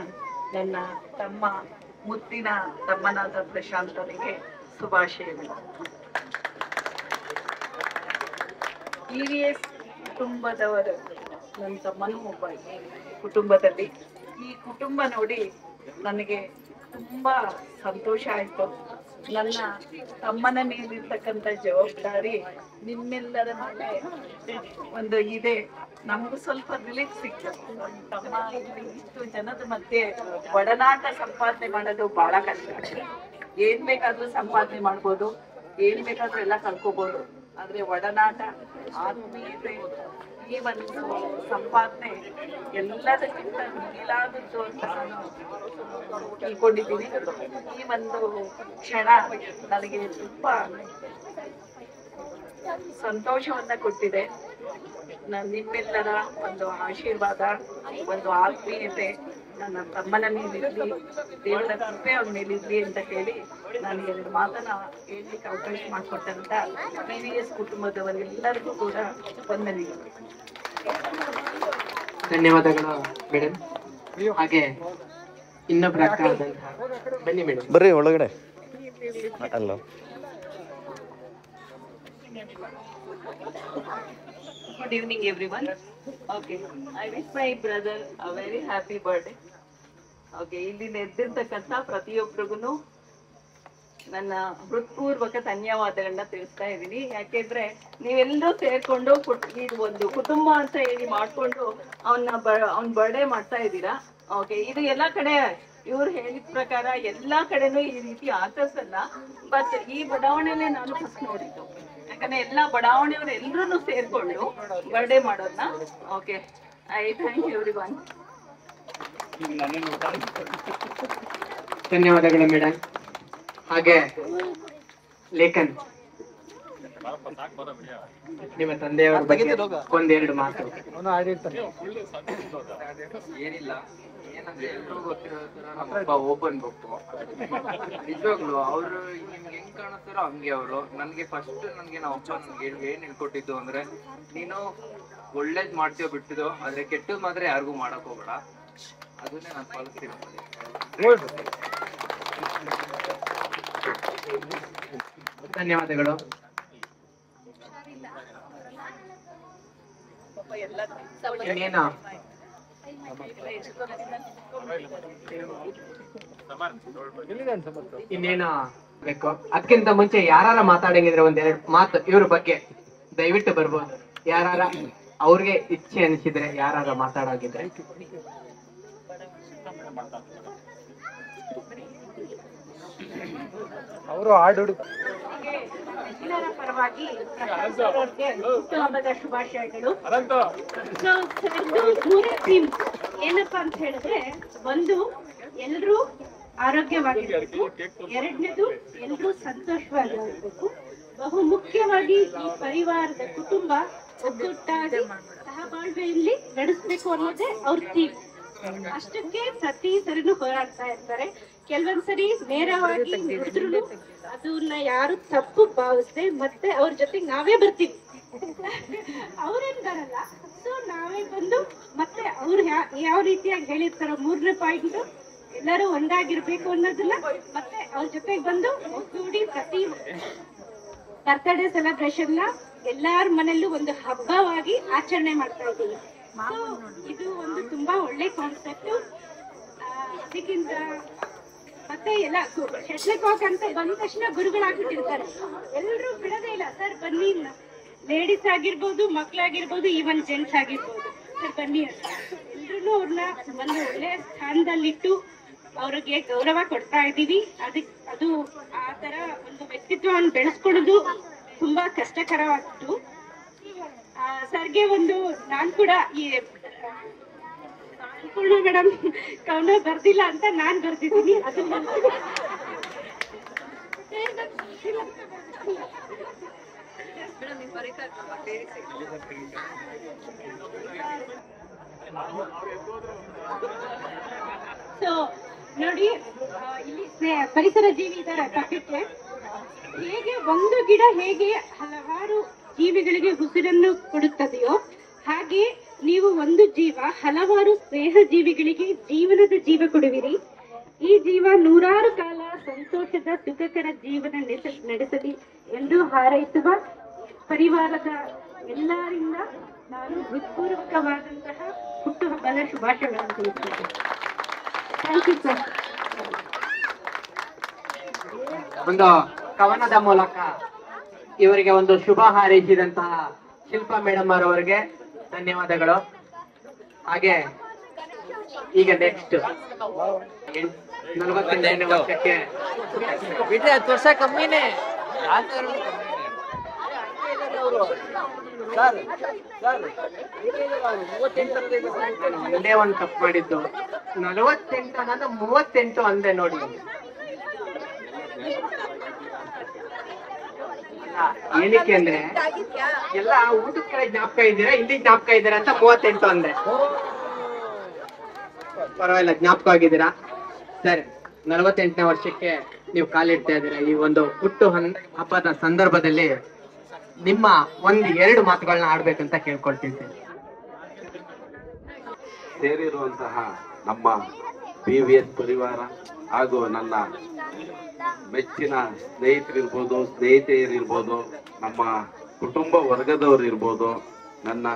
ನನ್ನ ತಮ್ಮ ಮುತ್ತಿನ ತಮ್ಮನಾದ ಪ್ರಶಾಂತನಿಗೆ ಶುಭಾಶಯಗಳು. EVS ಕುಟುಂಬದವರು, ನನ್ನ ತಮ್ಮನೂ ಒಬ್ಬ ಕುಟುಂಬದಲ್ಲಿ. ಈ ಕುಟುಂಬ ನೋಡಿ ನನಗೆ ತುಂಬಾ ಸಂತೋಷ ಆಯ್ತು. ನನ್ನ ತಮ್ಮನ ಮೇಲಿರ್ತಕ್ಕಂಥ ಜವಾಬ್ದಾರಿ ನಿಮ್ಮೆಲ್ಲರ ಮೇಲೆ ಒಂದು ಇದೆ. ನಮಗೂ ಸ್ವಲ್ಪ ರಿಲೀಫ್ ಸಿಕ್ತು. ತಮ್ಮ ಇಷ್ಟು ಜನದ ಮಧ್ಯೆ ಒಡನಾಟ ಸಂಪಾದನೆ ಮಾಡೋದು ಬಹಳ ಕಷ್ಟ. ಏನ್ ಬೇಕಾದ್ರೂ ಸಂಪಾದನೆ ಮಾಡ್ಬೋದು, ಏನ್ ಬೇಕಾದ್ರೂ ಎಲ್ಲ ಕಳ್ಕೋಬಹುದು. ಆದ್ರೆ ಒಡನಾಟ, ಆತ್ಮೀಯತೆ, ಈ ಒಂದು ಸಂಪಾದನೆ ಎಲ್ಲದಕ್ಕಿಂತ ಮಿಗಿಲಾದದ್ದು ಅಂತ ನಾನು ತಿಳ್ಕೊಂಡಿದ್ದೀನಿ. ಈ ಒಂದು ಕ್ಷಣ ನನಗೆ ತುಂಬಾ ಸಂತೋಷವನ್ನ ಕೊಟ್ಟಿದೆ. ನಿಮ್ಮೆಲ್ಲರ ಒಂದು ಆಶೀರ್ವಾದ, ಒಂದು ಆತ್ಮೀಯತೆ ನನ್ನ ತಮ್ಮನ ಮೇಲಿರ್ಲಿ, ದೇವರ ಕೃಪೆ ಅವನ ಮೇಲಿರ್ಲಿ ಅಂತ ಹೇಳಿ ನಾನು ಎರಡು ಮಾತನ್ನ ಹೇಳಲಿಕ್ಕೆ ಅವಕಾಶ ಮಾಡಿಕೊಟ್ಟಂತ EVS ಕುಟುಂಬದವರೆಲ್ಲರಿಗೂ ಕೂಡ ವಂದನೆಗಳು. ಧನ್ಯವಾದಗಳು ಮೇಡಮ್. ಹಾಗೆ ಇನ್ನೊಬ್ಬರ ಅಕ್ಕ ಆದಂತಹ ಬನ್ನಿ ಮೇಡಮ್, ಬರ್ರಿ ಒಳಗಡೆ. ಅಲ್ಲ Good evening, everyone. Okay, I wish my brother a very happy birthday. Okay, ಇಲ್ಲಿ ನೆರೆದಿರ್ತಕ್ಕಂಥ ಪ್ರತಿಯೊಬ್ಬರಿಗೂ ನನ್ನ ಹೃತ್ಪೂರ್ವಕ ಧನ್ಯವಾದಗಳನ್ನ ತಿಳಿಸ್ತಾ ಇದ್ದೀನಿ. ಯಾಕೆಂದ್ರೆ ನೀವೆಲ್ಲರೂ ಸೇರ್ಕೊಂಡು ಇದು ಒಂದು ಕುಟುಂಬ ಅಂತ ಹೇಳಿ ಮಾಡ್ಕೊಂಡು ಅವ್ನ ಬರ್ಡೇ ಮಾಡ್ತಾ ಇದ್ದೀರಾ. ಓಕೆ, ಇದು ಎಲ್ಲಾ ಕಡೆ ಇವ್ರು ಹೇಳಿದ ಪ್ರಕಾರ ಎಲ್ಲಾ ಕಡೆನೂ ಈ ರೀತಿ ಆಚರಿಸಲ್ಲ. ಬಟ್ ಈ ಬಡಾವಣೆಯಲ್ಲೇ ನಾನು ಫಸ್ಟ್ ನೋಡಿದ್ದು. ಯಾಕಂದ್ರೆ ಎಲ್ಲಾ ಬಡಾವಣೆಯವರು ಎಲ್ರೂ ಸೇರ್ಕೊಂಡು ಬರ್ಡೇ ಮಾಡೋದನ್ನ. Okay, I thank you everyone. ಧನ್ಯವಾದಗಳು ಮೇಡಮ್. ಹಾಗೆ ಲೇಖನ್, ನಿಮ್ಮ ತಂದೆಯವರ ಬಗ್ಗೆ ಒಂದೆರಡು ಮಾತು. ಏನಿಲ್ಲ, ಏನಂದ್ರೆ ಎಲ್ರಿಗೂ ಗೊತ್ತಿರೋ ತರ ಓಪನ್ ಬುಕ್. ನಿಜವಾಗ್ಲು ಅವ್ರು ನಿಮ್ಗೆ ಹೆಂಗ್ ಕಾಣಿಸ್ತಾರೋ ಹಂಗೆ ಅವರು. ನನ್ಗೆ ಫಸ್ಟ್ ನಮ್ಮ ಅಪ್ಪ ನನ್ಗೆ ಏನ್ ಹೇಳ್ಕೊಟ್ಟಿದ್ದು ಅಂದ್ರೆ, ನೀನು ಒಳ್ಳೇದ್ ಮಾಡ್ತೀಯೋ ಬಿಟ್ಟಿದೋ, ಆದ್ರೆ ಕೆಟ್ಟದ್ ಮಾತ್ರ ಯಾರಿಗೂ ಮಾಡಕ್ ಹೋಗ್ಬೇಡ. ಅದನ್ನೇ ನಾನು ಪಾಲಿಸ್ತೀನಿ. ಧನ್ಯವಾದಗಳು. ಇನ್ನೇನು ಇನ್ನೇನು ಬೇಕು? ಅದಕ್ಕಿಂತ ಮುಂಚೆ ಯಾರ ಮಾತಾಡಂಗಿದ್ರೆ ಒಂದೆರಡು ಮಾತು ಇವ್ರ ಬಗ್ಗೆ ದಯವಿಟ್ಟು ಬರ್ಬೋದು. ಯಾರ ಅವ್ರಿಗೆ ಇಚ್ಛೆ ಅನಿಸಿದ್ರೆ ಯಾರ ಮಾತಾಡೋಗಿದ್ರೆ. ಅವರು ಹಾಡು ಎಲ್ಲರ ಪರವಾಗಿ ಅವ್ರಿಗೆ ಹುಟ್ಟುಹಬ್ಬದ ಶುಭಾಶಯಗಳು. ಸೊ ಇದು ಮೂರನೇ ಥೀಮ್ ಏನಪ್ಪಾ ಅಂತ ಹೇಳಿದ್ರೆ, ಒಂದು ಎಲ್ರೂ ಆರೋಗ್ಯವಾಗಿರ್ಬೇಕು, ಎರಡನೇದು ಎಲ್ರೂ ಸಂತೋಷವಾಗಿರ್ಬೇಕು, ಬಹು ಮುಖ್ಯವಾಗಿ ಈ ಪರಿವಾರದ ಕುಟುಂಬ ಒಗ್ಗಟ್ಟಾಗಿ ಸಹಬಾಳ್ವೆಯಲ್ಲಿ ನಡೆಸಬೇಕು ಅನ್ನೋದೇ ಅವ್ರ ಥೀಮ್. ಅಷ್ಟಕ್ಕೆ ಪ್ರತಿ ಸರಿನೂ ಹೋರಾಡ್ತಾ ಇರ್ತಾರೆ. ಕೆಲವೊಂದ್ಸರಿ ನೇರವಾಗಿ ನುಡಿದ್ರು ಅದನ್ನ ಯಾರು ತಪ್ಪು ಭಾವಿಸ್ದೆ ಮತ್ತೆ ಅವ್ರ ಜೊತೆಗೆ ನಾವೇ ಬರ್ತೀವಿ, ಅವ್ರೇನ್ ಬರಲ್ಲ. ಸೊ ನಾವೇ ಬಂದು ಮತ್ತೆ ಅವ್ರು ಯಾವ ರೀತಿಯಾಗಿ ಹೇಳಿರ್ತಾರೋ ಮೂರನೇ ಪಾಯಿಂಟ್ ಎಲ್ಲರೂ ಒಂದಾಗಿರ್ಬೇಕು ಅನ್ನೋದನ್ನ ಮತ್ತೆ ಅವ್ರ ಜೊತೆಗೆ ಬಂದು ಒಗ್ಗೂಡಿ ಪ್ರತಿ ಬರ್ತ್ಡೇ ಸೆಲೆಬ್ರೇಷನ್ ನ ಎಲ್ಲಾರ ಮನೆಯಲ್ಲೂ ಒಂದು ಹಬ್ಬವಾಗಿ ಆಚರಣೆ ಮಾಡ್ತಾ ಇದ್ದೀವಿ. ಸೊ ಇದು ಒಂದು ತುಂಬಾ ಒಳ್ಳೆ ಕಾನ್ಸೆಪ್ಟ್. ಅದಕ್ಕಿಂತ ಮತ್ತೆ ಎಲ್ಲ ಶಟ್ಲ್ ಕಾಕ್ ಅಂತ ಬಂದ ತಕ್ಷಣ ಗುರುಗಳಾಗ್ಬಿಟ್ಟಿರ್ತಾರೆ, ಎಲ್ಲರೂ ಬಿಡೋದೇ ಇಲ್ಲ. ಸರ್ ಬನ್ನಿ, ಲೇಡೀಸ್ ಆಗಿರ್ಬೋದು, ಮಕ್ಳಾಗಿರ್ಬೋದು, ಈವನ್ ಜೆಂಟ್ಸ್ ಆಗಿರ್ಬೋದು, ಸರ್ ಬನ್ನಿ ಅಂತ ಎಲ್ರು ಅವ್ರನ್ನ ಒಂದು ಒಳ್ಳೆ ಸ್ಥಾನದಲ್ಲಿಟ್ಟು ಅವ್ರಿಗೆ ಗೌರವ ಕೊಡ್ತಾ ಇದ್ದೀವಿ. ಅದು ಆ ತರ ಒಂದು ವ್ಯಕ್ತಿತ್ವವನ್ನು ಬೆಳೆಸ್ಕೊಳ್ಳೋದು ತುಂಬಾ ಕಷ್ಟಕರವಾಗಿತ್ತು. ಸರ್ಗೆ ಒಂದು ನಾನ್ ಕೂಡ ಈ ಅನ್ಪೂರ್ಣ ಮೇಡಮ್ ಕವನ ಬರ್ದಿಲ್ಲ ಅಂತ ನಾನ್ ಬರ್ದಿದ್ದೀನಿ. ಅದನ್ನ ಸೊ ನೋಡಿ, ಇಲ್ಲಿ ಪರಿಸರ ಜೀವಿ ಇದ್ದಾರೆ ಪಕ್ಕಕ್ಕೆ. ಹೇಗೆ ಒಂದು ಗಿಡ ಹೇಗೆ ಹಲವಾರು ಜೀವಿಗಳಿಗೆ ಉಸಿರನ್ನು ಕೊಡುತ್ತದೆಯೋ, ಹಾಗೆ ನೀವು ಒಂದು ಜೀವ ಹಲವಾರು ಸ್ನೇಹ ಜೀವಿಗಳಿಗೆ ಜೀವನದ ಜೀವ ಕೊಡುವಿರಿ. ಈ ಜೀವ ನೂರಾರು ಕಾಲ ಸಂತೋಷದ ಸುಖಕರ ಜೀವನ ನಡೆಸಲಿ ಎಂದು ಹಾರೈಸುವ ಪರಿವಾರದ ಎಲ್ಲರಿಂದ ನಾನು ಹೃತ್ಪೂರ್ವಕವಾದಂತಹ ಹುಟ್ಟುಹಬ್ಬದ ಶುಭಾಶಯಗಳನ್ನು ತಿಳಿಸುತ್ತೇನೆ. Thank you sir. ಒಂದು ಕವನದ ಮೂಲಕ ಇವರಿಗೆ ಒಂದು ಶುಭ ಹಾರೈಸಿದಂತಹ ಶಿಲ್ಪಾ ಮೇಡಮ್ ಅವರವರಿಗೆ ಧನ್ಯವಾದಗಳು. ಹಾಗೆ ಈಗ ನೆಕ್ಸ್ಟ್ 48ನೇ ವರ್ಷಕ್ಕೆ ಬಿಟ್ರೆ 10 ವರ್ಷ ಕಮ್ಮಿನೇ. ಒಂದೇ ಒಂದು ತಪ್ಪು ಮಾಡಿದ್ದು 48 ಅನ್ನೋದು 38 ಅಂದೆ ನೋಡಿ. ಏನಕ್ಕೆ ಅಂದ್ರೆ ಎಲ್ಲ ಊಟದ ಕಡೆ ಜ್ಞಾಪಕ ಇದ್ದೀರಾ, ಇಲ್ಲಿ ಜ್ಞಾಪಕ ಇದ್ದೀರಾ ಅಂತ 38 ಅಂದೆ. ಪರವಾಗಿಲ್ಲ, ಜ್ಞಾಪಕ ಆಗಿದ್ದೀರಾ. ಸರಿ, 48ನೇ ವರ್ಷಕ್ಕೆ ನೀವು ಕಾಲಿಡ್ತಾ ಇದ್ದೀರಾ. ಈ ಒಂದು ಹುಟ್ಟು ಹಬ್ಬದ ಸಂದರ್ಭದಲ್ಲಿ ನಿಮ್ಮ ಎರಡು ಮಾತುಗಳನ್ನ ಆಡ್ಬೇಕಂತ ಕೇಳ್ಕೊಳ್ತೀನಿ. ಸೇರಿರುವಂತಹ ನಮ್ಮ BVS ಪರಿವಾರ ಹಾಗೂ ನನ್ನ ಮೆಚ್ಚಿನ ಸ್ನೇಹಿತರಿರ್ಬೋದು, ಸ್ನೇಹಿತೆಯರಿರ್ಬೋದು, ನಮ್ಮ ಕುಟುಂಬ ವರ್ಗದವರಿರ್ಬೋದು, ನನ್ನ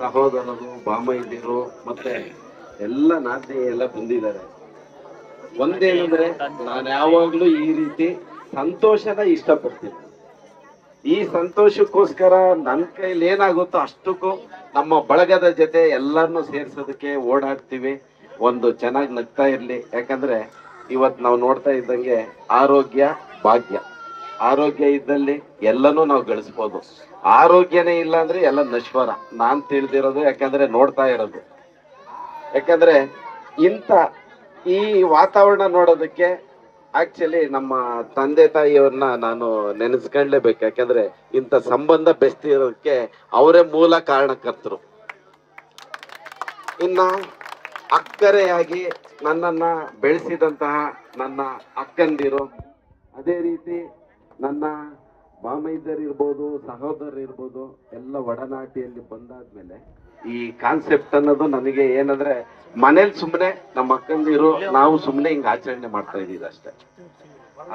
ಸಹೋದರರು, ಬಾಮೈದಿರು ಮತ್ತೆ ಎಲ್ಲ ನಾದಿನಿ ಎಲ್ಲ ಬಂದಿದ್ದಾರೆ. ಒಂದೇನಂದ್ರೆ, ನಾನು ಯಾವಾಗ್ಲೂ ಈ ರೀತಿ ಸಂತೋಷನ ಇಷ್ಟಪಡ್ತೀನಿ. ಈ ಸಂತೋಷಕ್ಕೋಸ್ಕರ ನನ್ನ ಕೈಲಿ ಏನಾಗುತ್ತೋ ಅಷ್ಟಕ್ಕೂ ನಮ್ಮ ಬಳಗದ ಜೊತೆ ಎಲ್ಲರನ್ನೂ ಸೇರ್ಸೋದಕ್ಕೆ ಓಡಾಡ್ತೀವಿ. ಒಂದು ಚೆನ್ನಾಗಿ ನಗ್ತಾ ಇರ್ಲಿ. ಯಾಕಂದ್ರೆ ಇವತ್ತು ನಾವು ನೋಡ್ತಾ ಇದ್ದಂಗೆ ಆರೋಗ್ಯ ಭಾಗ್ಯ. ಆರೋಗ್ಯ ಇದ್ದಲ್ಲಿ ಎಲ್ಲನೂ ನಾವು ಗಳಿಸ್ಬೋದು. ಆರೋಗ್ಯನೇ ಇಲ್ಲ ಅಂದ್ರೆ ಎಲ್ಲ ನಶ್ವರ. ನಾನ್ ತಿಳಿದಿರೋದು, ಯಾಕಂದ್ರೆ ನೋಡ್ತಾ ಇರೋದು. ಯಾಕಂದ್ರೆ ಇಂಥ ಈ ವಾತಾವರಣ ನೋಡೋದಕ್ಕೆ ಆಕ್ಚುಲಿ ನಮ್ಮ ತಂದೆ ತಾಯಿಯವ್ರನ್ನ ನಾನು ನೆನೆಸ್ಕೊಂಡ್ಲೇಬೇಕು. ಯಾಕಂದ್ರೆ ಇಂಥ ಸಂಬಂಧ ಬೆಸ್ತಿರೋದಕ್ಕೆ ಅವರೇ ಮೂಲ ಕಾರಣಕರ್ತರು. ಇನ್ನ ಅಕ್ಕರೆಯಾಗಿ ನನ್ನನ್ನ ಬೆಳೆಸಿದಂತಹ ನನ್ನ ಅಕ್ಕಂದಿರು, ಅದೇ ರೀತಿ ನನ್ನ ಬಾಮೈದರಿರ್ಬೋದು, ಸಹೋದರರಿರ್ಬೋದು, ಎಲ್ಲ ಒಡನಾಟಿಯಲ್ಲಿ ಬಂದಾದ್ಮೇಲೆ ಈ ಕಾನ್ಸೆಪ್ಟ್ ಅನ್ನೋದು ನನಗೆ ಏನಂದ್ರೆ, ಮನೇಲಿ ಸುಮ್ಮನೆ ನಮ್ಮ ಅಕ್ಕಂದಿರು ನಾವು ಸುಮ್ಮನೆ ಹಿಂಗೆ ಆಚರಣೆ ಮಾಡ್ತಾ ಇದ್ದೀವಿ ಅಷ್ಟೇ.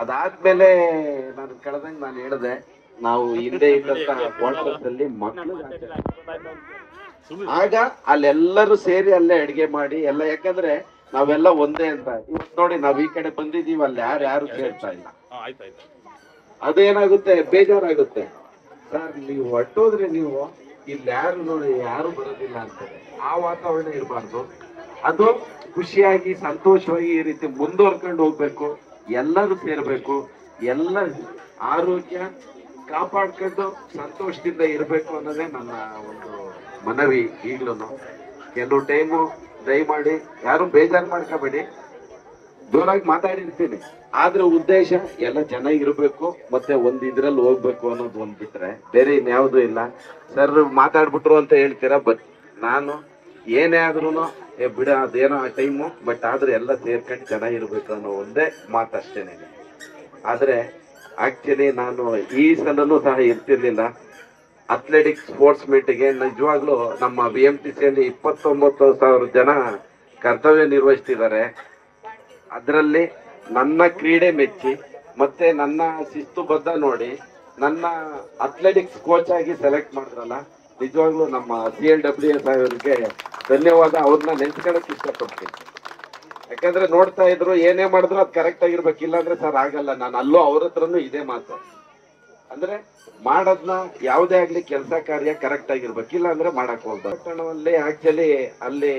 ಅದಾದ್ಮೇಲೆ ನಾನು ಕಳೆದಂಗೆ ನಾನು ಹೇಳಿದೆ, ನಾವು ಹಿಂದೆ ಇದ್ದಂತಹ ಕ್ವಾರ್ಟರ್ಸ್ ಅಲ್ಲಿ ಮಕ್ಕಳು ಆಗ ಅಲ್ಲೆಲ್ಲರೂ ಸೇರಿ ಅಲ್ಲೇ ಅಡಿಗೆ ಮಾಡಿ ಎಲ್ಲ, ಯಾಕಂದ್ರೆ ನಾವೆಲ್ಲ ಒಂದೇ ಅಂತ. ಇವತ್ತು ನೋಡಿ ನಾವ್ ಈ ಕಡೆ ಬಂದಿದೀವಿ, ಅಲ್ಲಿ ಯಾರು ಕೇಳ್ತಾ ಇಲ್ಲ. ಅದೇನಾಗುತ್ತೆ, ಬೇಜಾರಾಗುತ್ತೆ. ಸರ್ ನೀವು ಹೊಟ್ಟೋದ್ರೆ ನೀವು ಇಲ್ಲಿ ಯಾರು ನೋಡಿ ಯಾರು ಬರೋದಿಲ್ಲ ಅಂತಾರೆ. ಆ ವಾತಾವರಣ ಇರಬಾರ್ದು. ಅದು ಖುಷಿಯಾಗಿ ಸಂತೋಷವಾಗಿ ಈ ರೀತಿ ಮುಂದುವರ್ಕೊಂಡು ಹೋಗ್ಬೇಕು. ಎಲ್ಲರೂ ಸೇರ್ಬೇಕು, ಎಲ್ಲ ಆರೋಗ್ಯ ಕಾಪಾಡ್ಕೊಂಡು ಸಂತೋಷದಿಂದ ಇರಬೇಕು ಅನ್ನೋದೇ ನನ್ನ ಒಂದು ಮನವಿ. ಈಗ್ಲೂ ಕೆಲವು ಟೈಮು ದಯಮಾಡಿ ಯಾರು ಬೇಜಾರು ಮಾಡ್ಕೋಬೇಡಿ, ಜೋರಾಗಿ ಮಾತಾಡಿರ್ತೀನಿ. ಆದ್ರೆ ಉದ್ದೇಶ ಎಲ್ಲ ಚೆನ್ನಾಗಿರ್ಬೇಕು, ಮತ್ತೆ ಒಂದ್ ಇದ್ರಲ್ಲಿ ಹೋಗ್ಬೇಕು ಅನ್ನೋದು ಒಂದ್ ಬಿಟ್ರೆ ಬೇರೆ ಇನ್ಯಾವುದೂ ಇಲ್ಲ. ಸರ್ ಮಾತಾಡ್ಬಿಟ್ರು ಅಂತ ಹೇಳ್ತೀರಾ, ಬಟ್ ನಾನು ಏನೇ ಆದ್ರೂ ಬಿಡ ಅದೇನೋ ಆ ಟೈಮು, ಬಟ್ ಆದ್ರೆ ಎಲ್ಲ ಸೇರ್ಕೊಂಡು ಚೆನ್ನಾಗಿರ್ಬೇಕು ಅನ್ನೋ ಒಂದೇ ಮಾತಷ್ಟೇನೆ. ಆದ್ರೆ ಆಕ್ಚುಲಿ ನಾನು ಈ ಸಲನೂ ಸಹ ಇರ್ತಿರ್ಲಿಲ್ಲ ಅಥ್ಲೆಟಿಕ್ಸ್ ಸ್ಪೋರ್ಟ್ಸ್ ಮೀಟ್ಗೆ. ನಿಜವಾಗ್ಲೂ ನಮ್ಮ BMTCಯಲ್ಲಿ 29,000 ಜನ ಕರ್ತವ್ಯ ನಿರ್ವಹಿಸ್ತಿದ್ದಾರೆ. ಅದರಲ್ಲಿ ನನ್ನ ಕ್ರೀಡೆ ಮೆಚ್ಚಿ ಮತ್ತೆ ನನ್ನ ಶಿಸ್ತುಬದ್ಧ ನೋಡಿ ನನ್ನ ಅಥ್ಲೆಟಿಕ್ಸ್ ಕೋಚ್ ಆಗಿ ಸೆಲೆಕ್ಟ್ ಮಾಡಿದ್ರಲ್ಲ, ನಿಜವಾಗ್ಲೂ ನಮ್ಮ CLWS ಅವರಿಗೆ ಧನ್ಯವಾದ. ಅವ್ರನ್ನ ನೆನ್ಸ್ಕೊಳಕ್ ಇಷ್ಟಪಡ್ತೀನಿ. ಯಾಕಂದ್ರೆ ನೋಡ್ತಾ ಇದ್ರು ಏನೇ ಮಾಡಿದ್ರು ಅದು ಕರೆಕ್ಟ್ ಆಗಿರ್ಬೇಕಿಲ್ಲ ಅಂದ್ರೆ ಸರ್ ಆಗಲ್ಲ. ನಾನು ಅಲ್ಲೂ ಅವ್ರ ಹತ್ರನು ಇದೇ ಮಾತು, ಅಂದ್ರೆ ಮಾಡೋದ್ನ ಯಾವುದೇ ಆಗ್ಲಿ ಕೆಲಸ ಕಾರ್ಯ ಕರೆಕ್ಟ್ ಆಗಿರ್ಬೇಕಿಲ್ಲ ಅಂದ್ರೆ ಮಾಡಕ್ ಹೋಗ್ಬಾರ್ದು. ಪಟ್ಟಣದಲ್ಲಿ ಆಕ್ಚುಲಿ ಅಲ್ಲಿ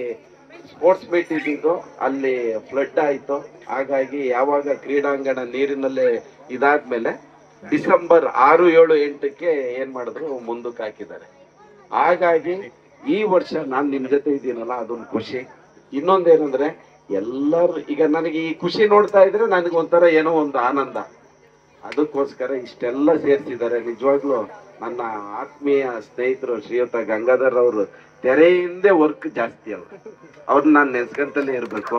ಸ್ಪೋರ್ಟ್ಸ್ ಮೀಟ್ ಇದ್ದಿದ್ದು, ಅಲ್ಲಿ ಫ್ಲಡ್ ಆಯ್ತು. ಹಾಗಾಗಿ ಯಾವಾಗ ಕ್ರೀಡಾಂಗಣ ನೀರಿನಲ್ಲೇ ಇದಾದ್ಮೇಲೆ ಡಿಸೆಂಬರ್ 6, 7, 8ಕ್ಕೆ ಏನ್ ಮಾಡಿದ್ರು ಮುಂದಕ್ಕೆ ಹಾಕಿದ್ದಾರೆ. ಹಾಗಾಗಿ ಈ ವರ್ಷ ನಾನ್ ನಿಮ್ ಜೊತೆ ಇದ್ದೀನಲ್ಲ ಅದೊಂದು ಖುಷಿ. ಇನ್ನೊಂದೇನಂದ್ರೆ ಎಲ್ಲರೂ ಈಗ ನನಗೆ ಈ ಖುಷಿ ನೋಡ್ತಾ ಇದ್ರೆ ನನಗೆ ಒಂಥರ ಏನೋ ಒಂದು ಆನಂದ. ಅದಕ್ಕೋಸ್ಕರ ಇಷ್ಟೆಲ್ಲ ಸೇರ್ಸಿದ್ದಾರೆ. ನಿಜವಾಗ್ಲೂ ನನ್ನ ಆತ್ಮೀಯ ಸ್ನೇಹಿತರು ಶ್ರೀಯುತ ಗಂಗಾಧರ್ ಅವರು ತೆರೆ ಹಿಂದೆ ವರ್ಕ್ ಜಾಸ್ತಿ ಅವ್ರನ್ನ ನಾನು ನೆನ್ಸ್ಕಂತಲೇ ಇರ್ಬೇಕು.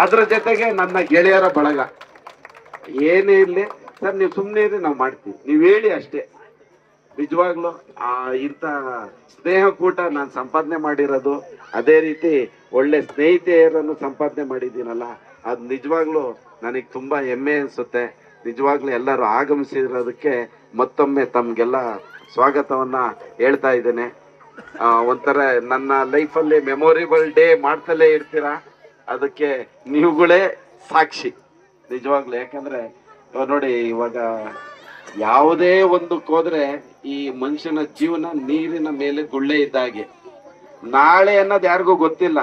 ಅದ್ರ ಜೊತೆಗೆ ನನ್ನ ಗೆಳೆಯರ ಬಳಗ ಏನೇ ಇರ್ಲಿ ಸರ್, ನೀವು ಸುಮ್ಮನೆ ಇರಿ, ನಾವು ಮಾಡ್ತೀವಿ, ನೀವ್ ಹೇಳಿ ಅಷ್ಟೇ. ನಿಜವಾಗ್ಲು ಇಂಥ ಸ್ನೇಹಕೂಟ ನಾನು ಸಂಪಾದನೆ ಮಾಡಿರೋದು, ಅದೇ ರೀತಿ ಒಳ್ಳೆ ಸ್ನೇಹಿತೆಯರನ್ನು ಸಂಪಾದನೆ ಮಾಡಿದ್ದೀನಲ್ಲ, ಅದು ನಿಜವಾಗ್ಲು ನನಗೆ ತುಂಬಾ ಹೆಮ್ಮೆ ಅನ್ಸುತ್ತೆ. ನಿಜವಾಗ್ಲೂ ಎಲ್ಲರೂ ಆಗಮಿಸಿರೋದಕ್ಕೆ ಮತ್ತೊಮ್ಮೆ ತಮ್ಗೆಲ್ಲ ಸ್ವಾಗತವನ್ನ ಹೇಳ್ತಾ ಇದ್ದೇನೆ. ಒಂಥರ ನನ್ನ ಲೈಫಲ್ಲಿ ಮೆಮೊರೇಬಲ್ ಡೇ ಮಾಡ್ತಲೇ ಇರ್ತೀರಾ, ಅದಕ್ಕೆ ನೀವುಗಳೇ ಸಾಕ್ಷಿ ನಿಜವಾಗ್ಲು. ಯಾಕಂದ್ರೆ ನೋಡಿ, ಇವಾಗ ಯಾವುದೇ ಒಂದಕ್ಕೆ ಹೋದ್ರೆ ಈ ಮನುಷ್ಯನ ಜೀವನ ನೀರಿನ ಮೇಲೆ ಗುಳ್ಳೆ ಇದ್ದಾಗೆ. ನಾಳೆ ಅನ್ನೋದು ಯಾರಿಗೂ ಗೊತ್ತಿಲ್ಲ.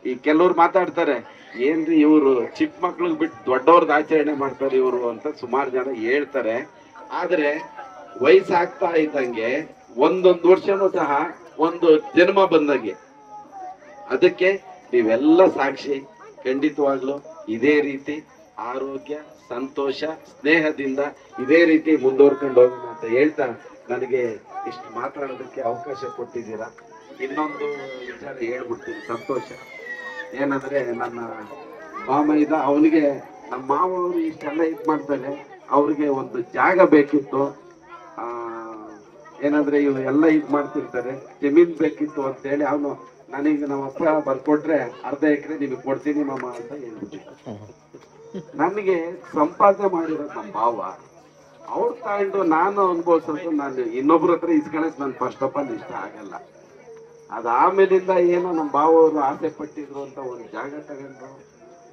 ಈ ಕೆಲವ್ರು ಮಾತಾಡ್ತಾರೆ, ಏನ್ರಿ ಇವರು ಚಿಕ್ಕ ಮಕ್ಳಿಗೆ ಬಿಟ್ಟು ದೊಡ್ಡವ್ರದ್ದು ಆಚರಣೆ ಮಾಡ್ತಾರೆ ಇವರು ಅಂತ ಸುಮಾರು ಜನ ಹೇಳ್ತಾರೆ. ಆದ್ರೆ ವಯಸ್ಸಾಗ್ತಾ ಇದ್ದಂಗೆ ಒಂದೊಂದು ವರ್ಷನೂ ಸಹ ಒಂದು ಜನ್ಮ ಬಂದಂಗೆ. ಅದಕ್ಕೆ ನೀವೆಲ್ಲ ಸಾಕ್ಷಿ. ಖಂಡಿತವಾಗ್ಲು ಇದೇ ರೀತಿ ಆರೋಗ್ಯ, ಸಂತೋಷ, ಸ್ನೇಹದಿಂದ ಇದೇ ರೀತಿ ಮುಂದುವರ್ಕೊಂಡು ಹೋಗೋಣ ಅಂತ ಹೇಳ್ತಾ ನನಗೆ ಇಷ್ಟು ಮಾತಾಡೋದಕ್ಕೆ ಅವಕಾಶ ಕೊಟ್ಟಿದ್ದೀರಾ. ಇನ್ನೊಂದು ವಿಚಾರ ಹೇಳ್ಬಿಡ್ತೀನಿ. ಸಂತೋಷ ಏನಂದ್ರೆ, ನನ್ನ ಮಾಮ ಇದ್ದ, ಅವನಿಗೆ ನಮ್ಮ ಮಾವರು ಇಷ್ಟೆಲ್ಲ ಇದು ಮಾಡ್ತಾರೆ, ಅವ್ರಿಗೆ ಒಂದು ಜಾಗ ಬೇಕಿತ್ತು. ಏನಂದ್ರೆ ಇವ್ ಎಲ್ಲ ಇದು ಮಾಡ್ತಿರ್ತಾರೆ, ಜಮೀನ್ ಬೇಕಿತ್ತು ಅಂತ ಹೇಳಿ ಅವನು ನನಗೆ ನಮ್ಮಪ್ಪ ಬರ್ಕೊಟ್ರೆ ಅರ್ಧ ಎಕರೆ ನಿಮಗೆ ಕೊಡ್ತೀನಿ ಮಾಮ ಅಂತ ಹೇಳ್ಬಿಟ್ಟು. ನನಗೆ ಸಂಪಾದನೆ ಮಾಡಿರೋದು ನಮ್ಮ ಭಾವ, ಅವ್ರು ತಗೊಂಡು ನಾನು ಅನ್ಭವಿಸೋದು, ನಾನು ಇನ್ನೊಬ್ರ ಹತ್ರ ಇಸ್ಕೊಳಕ್ ನನ್ ಫಸ್ಟ್ ಆಫ್ ಆಲ್ ಇಷ್ಟ ಆಗಲ್ಲ. ಅದಾದ್ಮೇಲಿಂದ ಏನೋ ನಮ್ಮ ಭಾವವರು ಆಸೆ ಪಟ್ಟಿದ್ರು ಅಂತ ಒಂದು ಜಾಗ ತಗೊಂಡ್ರು.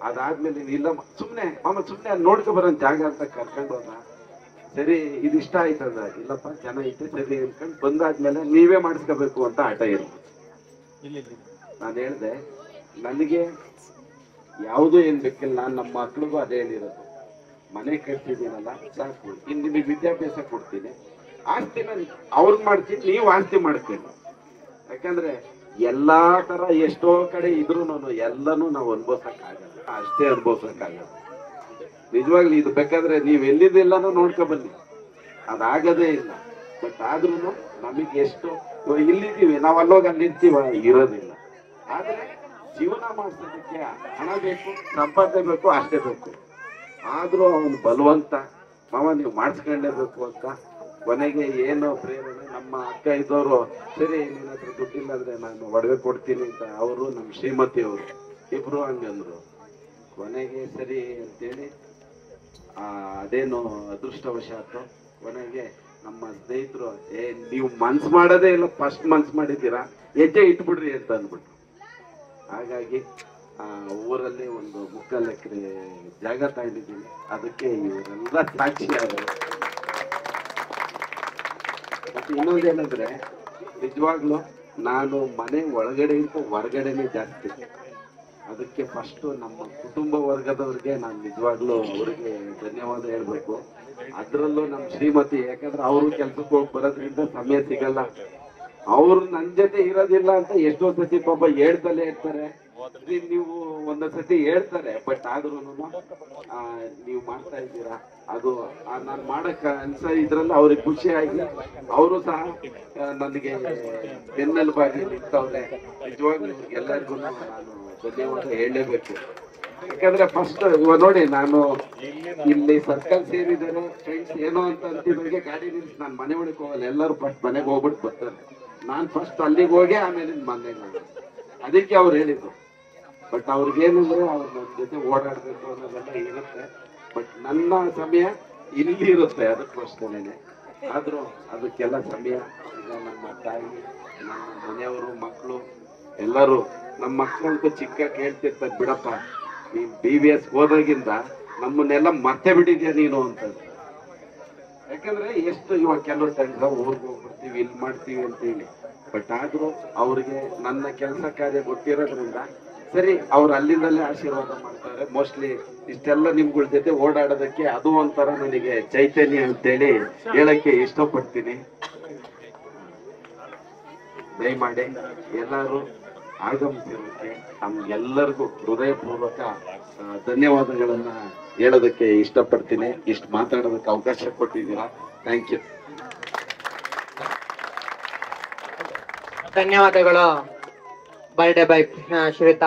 ಅದಾದ್ಮೇಲೆ ಇಲ್ಲ ಸುಮ್ನೆ ಮಾಮ ಸುಮ್ನೆ ನೋಡ್ಕೊ ಬರೋ ಜಾಗ ಅಂತ ಕರ್ಕೊಂಡು ಹೋದ. ಸರಿ ಇದು ಇಷ್ಟ ಆಯ್ತದ, ಇಲ್ಲಪ್ಪ ಚೆನ್ನಾಗೈತೆ ಸರಿ ಅನ್ಕೊಂಡು ಬಂದಾದ್ಮೇಲೆ ನೀವೇ ಮಾಡಿಸ್ಕೋಬೇಕು ಅಂತ ಹಠ ಇರೋದು. ನಾನು ಹೇಳ್ದೆ, ನನಗೆ ಯಾವುದು ಏನ್ ಬೇಕಿಲ್ಲ, ನಾನು ನಮ್ಮ ಮಕ್ಳಿಗೂ ಅದೇ ಹೇಳಿರೋದು, ಮನೆ ಕಟ್ತಿದ್ದೀನಲ್ಲ ಸಾಕು, ಇನ್ನು ನಿಮಗೆ ವಿದ್ಯಾಭ್ಯಾಸ ಕೊಡ್ತೀನಿ, ಆಸ್ತಿನ ಅವ್ರಿಗೆ ಮಾಡ್ತೀನಿ, ನೀವು ಆಸ್ತಿ ಮಾಡ್ತೀನಿ. ಯಾಕಂದ್ರೆ ಎಲ್ಲಾ ತರ ಎಷ್ಟೋ ಕಡೆ ಇದ್ರು ಎಲ್ಲನೂ ನಾವು ಅನ್ಭವಿಸಕ್ಕಾಗಲ್ಲ, ಅಷ್ಟೇ ಅನ್ಭವಿಸಕ್ಕಾಗಲ್ಲ. ನಿಜವಾಗ್ಲಿ ಇದು ಬೇಕಾದ್ರೆ ನೀವ್ ಎಲ್ಲಿದ್ದೆಲ್ಲಾನು ನೋಡ್ಕೊ ಬನ್ನಿ, ಅದಾಗದೇ ಇಲ್ಲ. ಬಟ್ ಆದ್ರೂ ನಮಗೆ ಎಷ್ಟು ಇಲ್ಲಿದ್ದೀವಿ, ನಾವ್ ಅಲ್ಲೋಗ ಅಲ್ಲಿ ನಿಂತೀವ, ಇರೋದಿಲ್ಲ. ಆದ್ರೆ ಜೀವನ ಮಾಡ್ಸೋದಕ್ಕೆ ಹಣ ಬೇಕು, ಸಂಪಾದನೆ ಬೇಕು, ಅಷ್ಟೇ ಬೇಕು. ಆದ್ರೂ ಅವನು ಬಲವಂತ ಮಾವ ನೀವು ಮಾಡಿಸ್ಕೊಳ್ಳೇಬೇಕು ಅಂತ. ಕೊನೆಗೆ ಏನು ಪ್ರೇರಣೆ, ನಮ್ಮ ಅಕ್ಕ ಇದ್ದವರು ಸರಿ ನಿನ್ನ ಹತ್ರ ದುಡ್ಡಿಲ್ಲ ಅಂದ್ರೆ ನಾನು ಒಡವೆ ಕೊಡ್ತೀನಿ ಅಂತ ಅವರು ನಮ್ಮ ಶ್ರೀಮತಿ ಅವರು ಇಬ್ರು ಹಂಗಂದ್ರು. ಕೊನೆಗೆ ಸರಿ ಅಂತೇಳಿ ಅದೇನು ಅದೃಷ್ಟವಶಾತ್ತು ಕೊನೆಗೆ ನಮ್ಮ ಸ್ನೇಹಿತರು ನೀವು ಮನ್ಸು ಮಾಡೋದೇ ಇಲ್ಲ, ಫಸ್ಟ್ ಮನ್ಸು ಮಾಡಿದ್ದೀರಾ, ಹೆಜ್ಜೆ ಇಟ್ಬಿಡ್ರಿ ಅಂತ ಅಂದ್ಬಿಟ್ರು. ಹಾಗಾಗಿ ಊರಲ್ಲಿ ಒಂದು 3 ಎಕರೆ ಜಾಗ ತಗೊಂಡಿದ್ದೀನಿ. ಅದಕ್ಕೆ ಇವರೆಲ್ಲ ಸಾಕ್ಷಿಯಾದರು. ಮತ್ತೆ ಇನ್ನೊಂದೇನಂದ್ರೆ, ನಿಜವಾಗ್ಲೂ ನಾನು ಮನೆ ಒಳಗಡೆಗಿಂತ ಹೊರಗಡೆನೆ ಜಾಸ್ತಿ. ಅದಕ್ಕೆ ಫಸ್ಟ್ ನಮ್ಮ ಕುಟುಂಬ ವರ್ಗದವ್ರಿಗೆ ನಾನು ನಿಜವಾಗ್ಲೂ ಅವ್ರಿಗೆ ಧನ್ಯವಾದ ಹೇಳ್ಬೇಕು. ಅದ್ರಲ್ಲೂ ನಮ್ಮ ಶ್ರೀಮತಿ, ಯಾಕಂದ್ರೆ ಅವರು ಕೆಲ್ಸಕ್ಕೆ ಹೋಗಿ ಬರೋದ್ರಿಂದ ಸಮಯ ಸಿಗಲ್ಲ. ಅವ್ರು ನನ್ನ ಜೊತೆ ಇರೋದಿಲ್ಲ ಅಂತ ಎಷ್ಟೋ ಸತಿ ಪಾಪ ಹೇಳ್ತಲೇ ಇರ್ತಾರೆ. ನೀವು ಒಂದೊಂದ್ ಸತಿ ಹೇಳ್ತಾರೆ, ಬಟ್ ಆದ್ರೂ ನೀವು ಮಾಡ್ತಾ ಇದ್ದೀರಾ, ಅದು ನಾನು ಮಾಡಕ್ ಇದ್ರಲ್ಲಿ ಅವ್ರಿಗೆ ಖುಷಿಯಾಗಿ ಅವರು ಸಹ ನನಗೆ ಬೆನ್ನೆಲುಬಾಗಿ ನಿಂತವ್ರೆ. ನಿಜವಾಗ್ಲೂ ಎಲ್ಲರಿಗೂ ನಾನು ಧನ್ಯವಾದ ಹೇಳಲೇಬೇಕು. ಯಾಕಂದ್ರೆ ಫಸ್ಟ್ ಇವಾಗ ನೋಡಿ, ನಾನು ಇಲ್ಲಿ ಸರ್ಕಲ್ ಸೇರಿದ್ದೇನೆ ಫ್ರೆಂಡ್ಸ್ ಏನೋ ಅಂತ ಅಂತಿದ್ರಿಗೆ ಗಾಡಿ ನಿಲ್ಸಿ ನಾನು ಮನೆ ಒಳಗೆ ಹೋಗಲ್ಲ, ಎಲ್ಲರೂ ಫಸ್ಟ್ ಮನೆಗೆ ಹೋಗ್ಬಿಟ್ಟು ಬರ್ತಾರೆ. ನಾನು ಫಸ್ಟ್ ಅಲ್ಲಿಗೆ ಹೋಗಿ ಆಮೇಲೆ ಮನೆಗೆ ಹೋಗಿ. ಅದಕ್ಕೆ ಅವ್ರು ಹೇಳಿದ್ರು. ಬಟ್ ಅವ್ರಿಗೇನಂದ್ರೆ ಅವ್ರು ನನ್ನ ಜೊತೆ ಓಡಾಡ್ಬೇಕು ಅನ್ನೋದೆಲ್ಲ ಇರುತ್ತೆ, ಬಟ್ ನನ್ನ ಸಮಯ ಇಲ್ಲಿ ಇರುತ್ತೆ. ಅದಕ್ಕೋಸ್ಕರನೇ ಆದ್ರೂ ಅದಕ್ಕೆಲ್ಲ ಸಮಯ ಈಗ ನಮ್ಮ ತಾಯಿ, ನಮ್ಮ ಮನೆಯವರು, ಮಕ್ಕಳು ಎಲ್ಲರೂ, ನಮ್ಮ ಮಕ್ಕಳಂತೂ ಚಿಕ್ಕ ಕೇಳ್ತಿರ್ತಾರೆ, ಬಿಡಪ್ಪ ನೀನ್ BVS ಹೋದಾಗಿಂದ ನಮ್ಮನ್ನೆಲ್ಲ ಮತ್ತೆ ಬಿಟ್ಟಿದ್ಯಾ ನೀನು ಅಂತ. ಯಾಕಂದ್ರೆ ಎಷ್ಟು ಇವಾಗ ಕೆಲವು ಟೈಮ್ಸ್ ಊರಿಗೆ ಹೋಗ್ಬಿಡ್ತೀವಿ, ಇಲ್ಲಿ ಮಾಡ್ತೀವಿ ಅಂತ ಹೇಳಿ, ಬಟ್ ಆದ್ರೂ ಅವ್ರಿಗೆ ನನ್ನ ಕೆಲಸ ಕಾರ್ಯ ಗೊತ್ತಿರೋದ್ರಿಂದ ಸರಿ ಅವ್ರು ಅಲ್ಲಿಂದಲೇ ಆಶೀರ್ವಾದ ಮಾಡ್ತಾರೆ. ಮೋಸ್ಟ್ಲಿ ಇಷ್ಟೆಲ್ಲ ನಿಮ್ಗಳ ಜೊತೆ ಓಡಾಡೋದಕ್ಕೆ ಅದು ಒಂಥರ ನನಗೆ ಚೈತನ್ಯ ಅಂತೇಳಿ ಹೇಳಕ್ಕೆ ಇಷ್ಟಪಡ್ತೀನಿ. ದಯಮಾಡಿ ಎಲ್ಲರೂ ಆಗಮಿಸಿರೋದಕ್ಕೆ ನಮ್ಗೆಲ್ಲರಿಗೂ ಹೃದಯಪೂರ್ವಕ ಧನ್ಯವಾದಗಳನ್ನ ಹೇಳೋದಕ್ಕೆ ಇಷ್ಟಪಡ್ತೀನಿ. ಇಷ್ಟು ಮಾತಾಡೋದಕ್ಕೆ ಅವಕಾಶ ಕೊಟ್ಟಿದ್ದೀರಾ, ಥ್ಯಾಂಕ್ ಯು. ಧನ್ಯವಾದಗಳು ಬರ್ಡೇ ಬೈ ಶ್ರೀಯುತ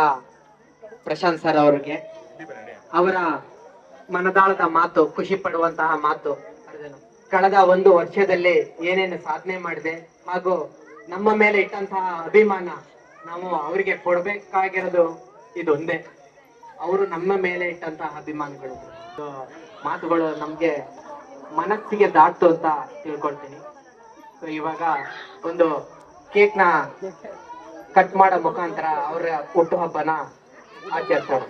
ಪ್ರಶಾಂತ್ ಸರ್ ಅವರಿಗೆ. ಅವರ ಮನದಾಳದ ಮಾತು, ಖುಷಿ ಪಡುವಂತಹ ಮಾತು. ಕಳೆದ 1 ವರ್ಷದಲ್ಲಿ ಏನೇನು ಸಾಧನೆ ಮಾಡಿದೆ ಹಾಗೂ ನಮ್ಮ ಮೇಲೆ ಇಟ್ಟಂತಹ ಅಭಿಮಾನ, ನಾವು ಅವರಿಗೆ ಕೊಡ್ಬೇಕಾಗಿರೋದು ಇದೊಂದೇ. ಅವರು ನಮ್ಮ ಮೇಲೆ ಇಟ್ಟಂತಹ ಅಭಿಮಾನಗಳು, ಮಾತುಗಳು ನಮ್ಗೆ ಮನಸ್ಸಿಗೆ ದಾಟ್ತು ಅಂತ ತಿಳ್ಕೊಳ್ತೀನಿ. ಸೊ ಇವಾಗ ಒಂದು ಕೇಕ್ನ ಕಟ್ ಮಾಡೋ ಮುಖಾಂತರ ಅವರ ಹುಟ್ಟುಹಬ್ಬನ ಆಚರಿಸೋಣ.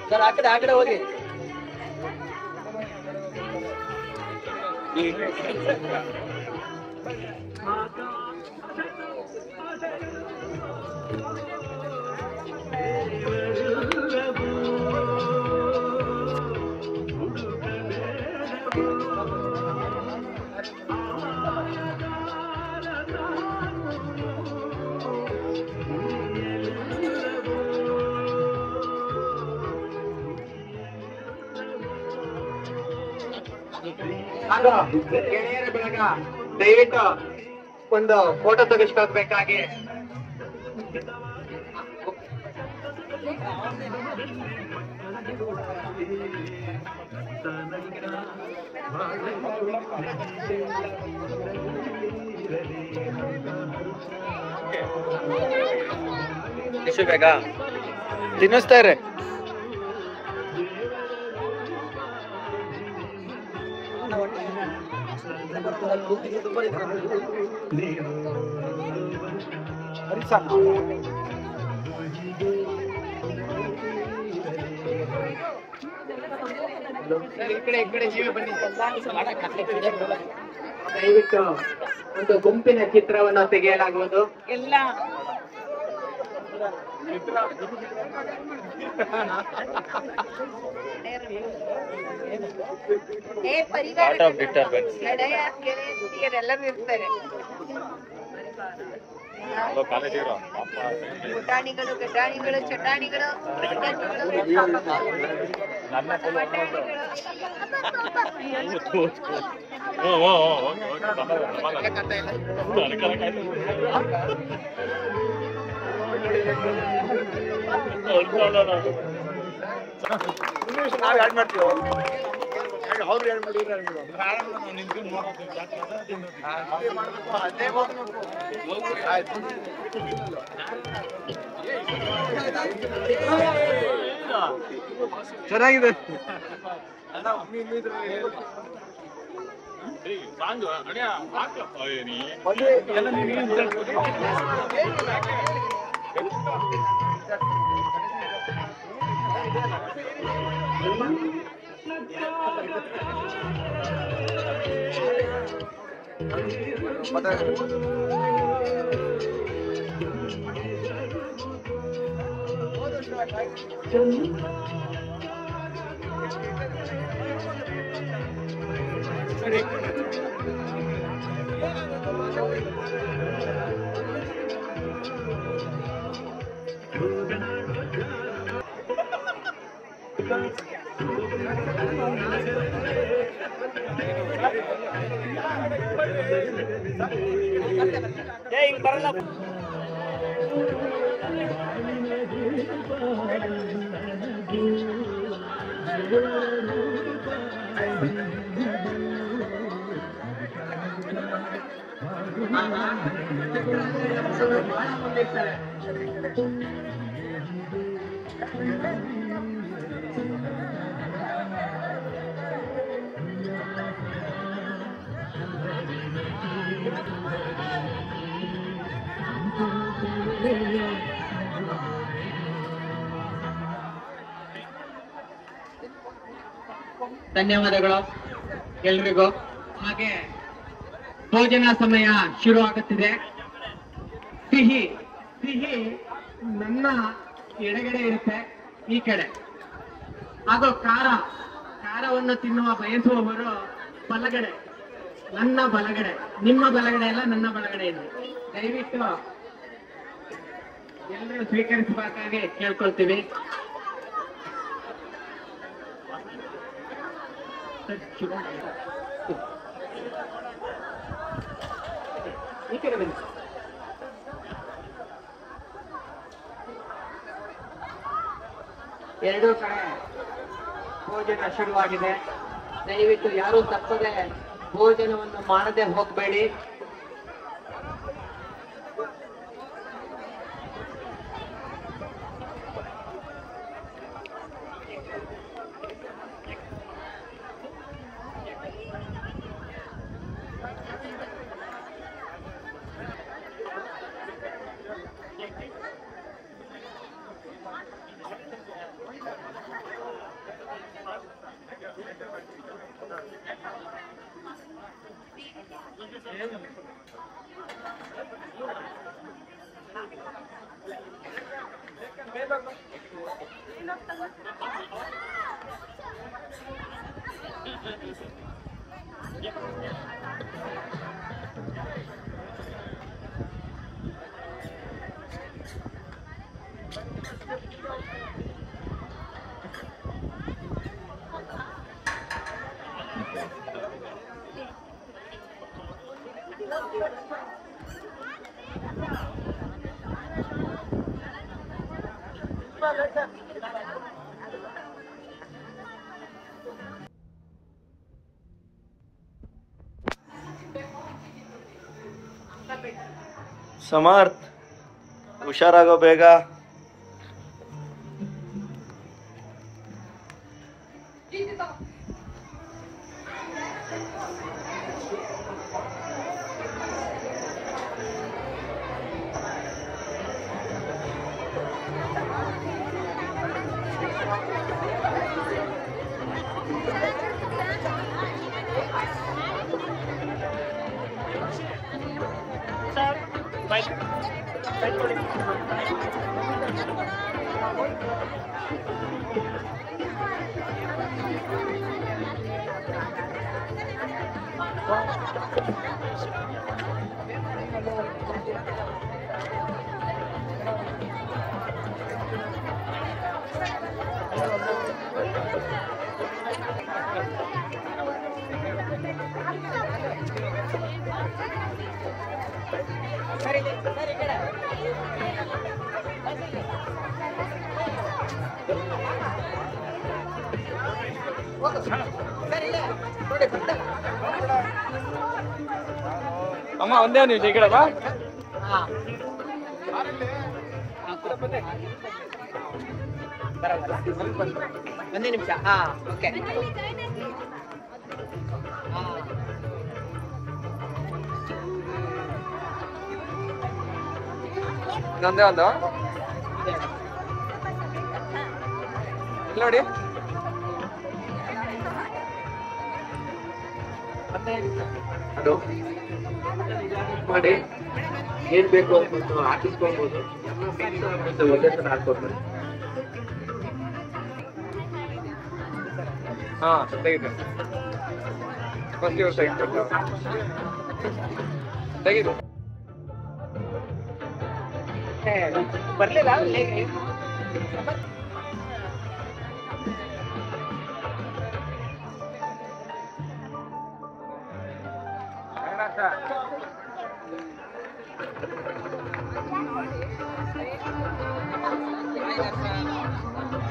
ಸರ್ ಆ ಕಡೆ ಹೋಗಿ. ಅದು ಗೆಳೆಯರ ಬೆಳಗ ದಯವಿಟ್ಟು ಒಂದು ಫೋಟೋ ತೆಗೆಸ್ಕೋಬೇಕಾಗಿ. ಬೇಗ ತಿನ್ನಿಸ್ತಾರೆ. ದಯವಿಟ್ಟು ಒಂದು ಗುಂಪಿನ ಚಿತ್ರವನ್ನು ತೆಗೆಯಲಾಗುವುದು. ಎಲ್ಲ ಗೆಳೆಯರೆಲ್ಲರೂ ಇರ್ತಾರೆ. ಪುಟಾಣಿಗಳು, ಗಟಾಣಿಗಳು, ಚಟಾಣಿಗಳು, ನಾವ್ ಯಾಡ್ ಮಾಡ್ತೀವಿ. ಅವ್ರು ಹೇಳ್ ಮಾಡಿ ಚೆನ್ನಾಗಿದೆ. ಧನ್ಯವಾದಗಳು ಎಲ್ರಿಗೂ. ಹಾಗೆ ಭೋಜನ ಸಮಯ ಶುರು ಆಗುತ್ತಿದೆ. ಸಿಹಿ ಸಿಹಿ ನನ್ನ ಎಡಗಡೆ ಇರುತ್ತೆ, ಈ ಕಡೆ. ಹಾಗೂ ಖಾರವನ್ನು ತಿನ್ನುವ ಬಯಸುವವರು ಬಲಗಡೆ, ನನ್ನ ಬಲಗಡೆ. ನಿಮ್ಮ ಬಲಗಡೆ ಅಲ್ಲ, ನನ್ನ ಬಲಗಡೆ ಇದೆ. ದಯವಿಟ್ಟು ಎಲ್ಲರೂ ಸ್ವೀಕರಿಸಬೇಕಾಗಿ ಕೇಳ್ಕೊಳ್ತೀವಿ. ಈ ಕಡೆ ಬನ್ನಿ. ಎರಡೂ ಕಡೆ ಭೋಜನ ಶುರುವಾಗಿದೆ. ದಯವಿಟ್ಟು ಯಾರು ತಪ್ಪದೆ ಭೋಜನವನ್ನು ಮಾಡದೆ ಹೋಗ್ಬೇಡಿ. ಸಮರ್ಥ್, ಹುಷಾರಾಗೋ ಬೇಗ. ಅಮ್ಮ ಒಂದೇ ನಿಮಿಷ ಈ ಕಡೆ ಬಾ. ಒಂದೇ ನಿಮಿಷ. ಹಾ, ಓಕೆ. ಇನ್ನೊಂದೇ ಒಂದು ಇಲ್ಲಿ ನೋಡಿ. ಅದು ಮಾಡಿ ಏನ್ ಬೇಕು ಅಂತ ಹಾಕಿಸ್ಕೊಳ್ಬೋದು. ಒಂದೇ ತರ ಹಾಕ್ಬೋದು. ಹಾ ತೆಗಿದು ಫಸ್ಟ್ ಇವ್ರು ತೆಗಿದು ಬರ್ಲಿಲ್ಲ.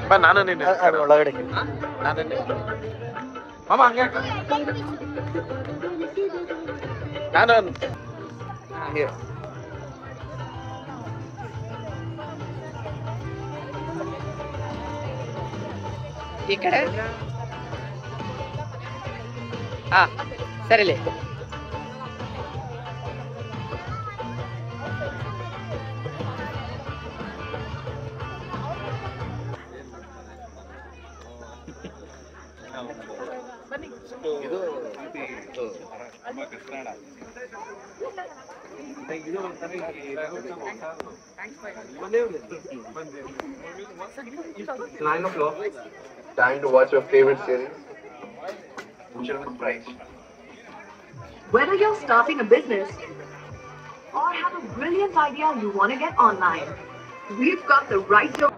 ಬಾ, ನಾನು ನೀನು ಒಳಗಡೆ. ಮಾಮ ಹಂಗೆ ನಾನು ಈ ಕಡೆ. ಹಾ, ಸರಿಲಿ. ಇದು It's 9 o'clock. Time to watch your favorite series. Children's Prize. Whether you're starting a business or have a brilliant idea you want to get online, we've got the right job.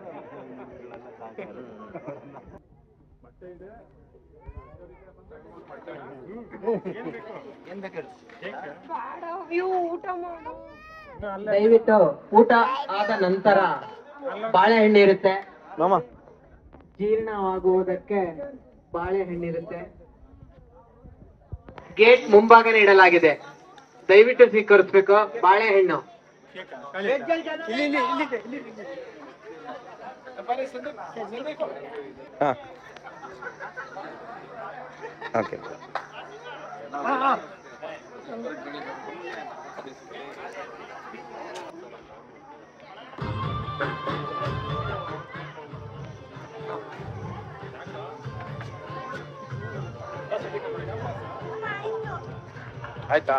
ದಯವಿಟ್ಟು ಊಟ ಆದ ನಂತರ ಬಾಳೆಹಣ್ಣು ಇರುತ್ತೆ. ಮಾಮ ಜೀರ್ಣವಾಗುವುದಕ್ಕೆ ಬಾಳೆಹಣ್ಣಿರುತ್ತೆ. ಗೇಟ್ ಮುಂಭಾಗನೇ ಇಡಲಾಗಿದೆ. ದಯವಿಟ್ಟು ಸ್ವೀಕರಿಸ್ಬೇಕು ಬಾಳೆಹಣ್ಣು. ಹಾ ಓಕೆ. ಆಯ್ತಾ?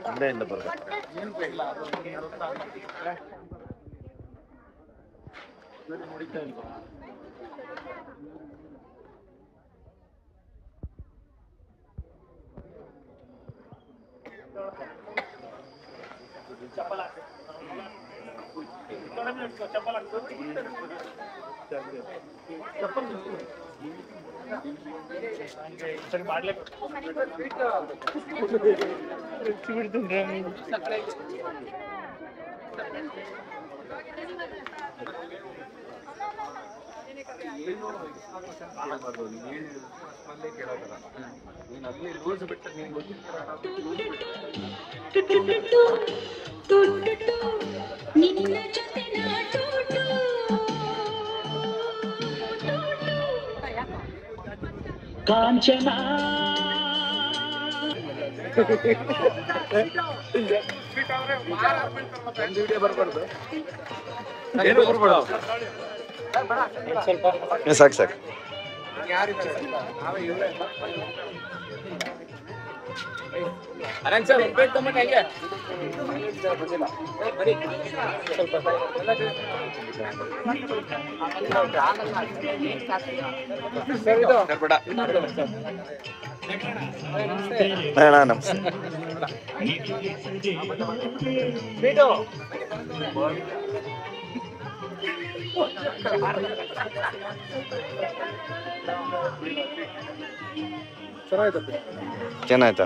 ಅಂಗಡಿಯಿಂದ ಬರ್ಬೇಕು. ಕಾಂಚನ ಸಾಕು ಸಾಕು. ಅಣ್ಣ ನಮಸ್ತೆ. ಚೆನ್ನಾಯ್ತಾ?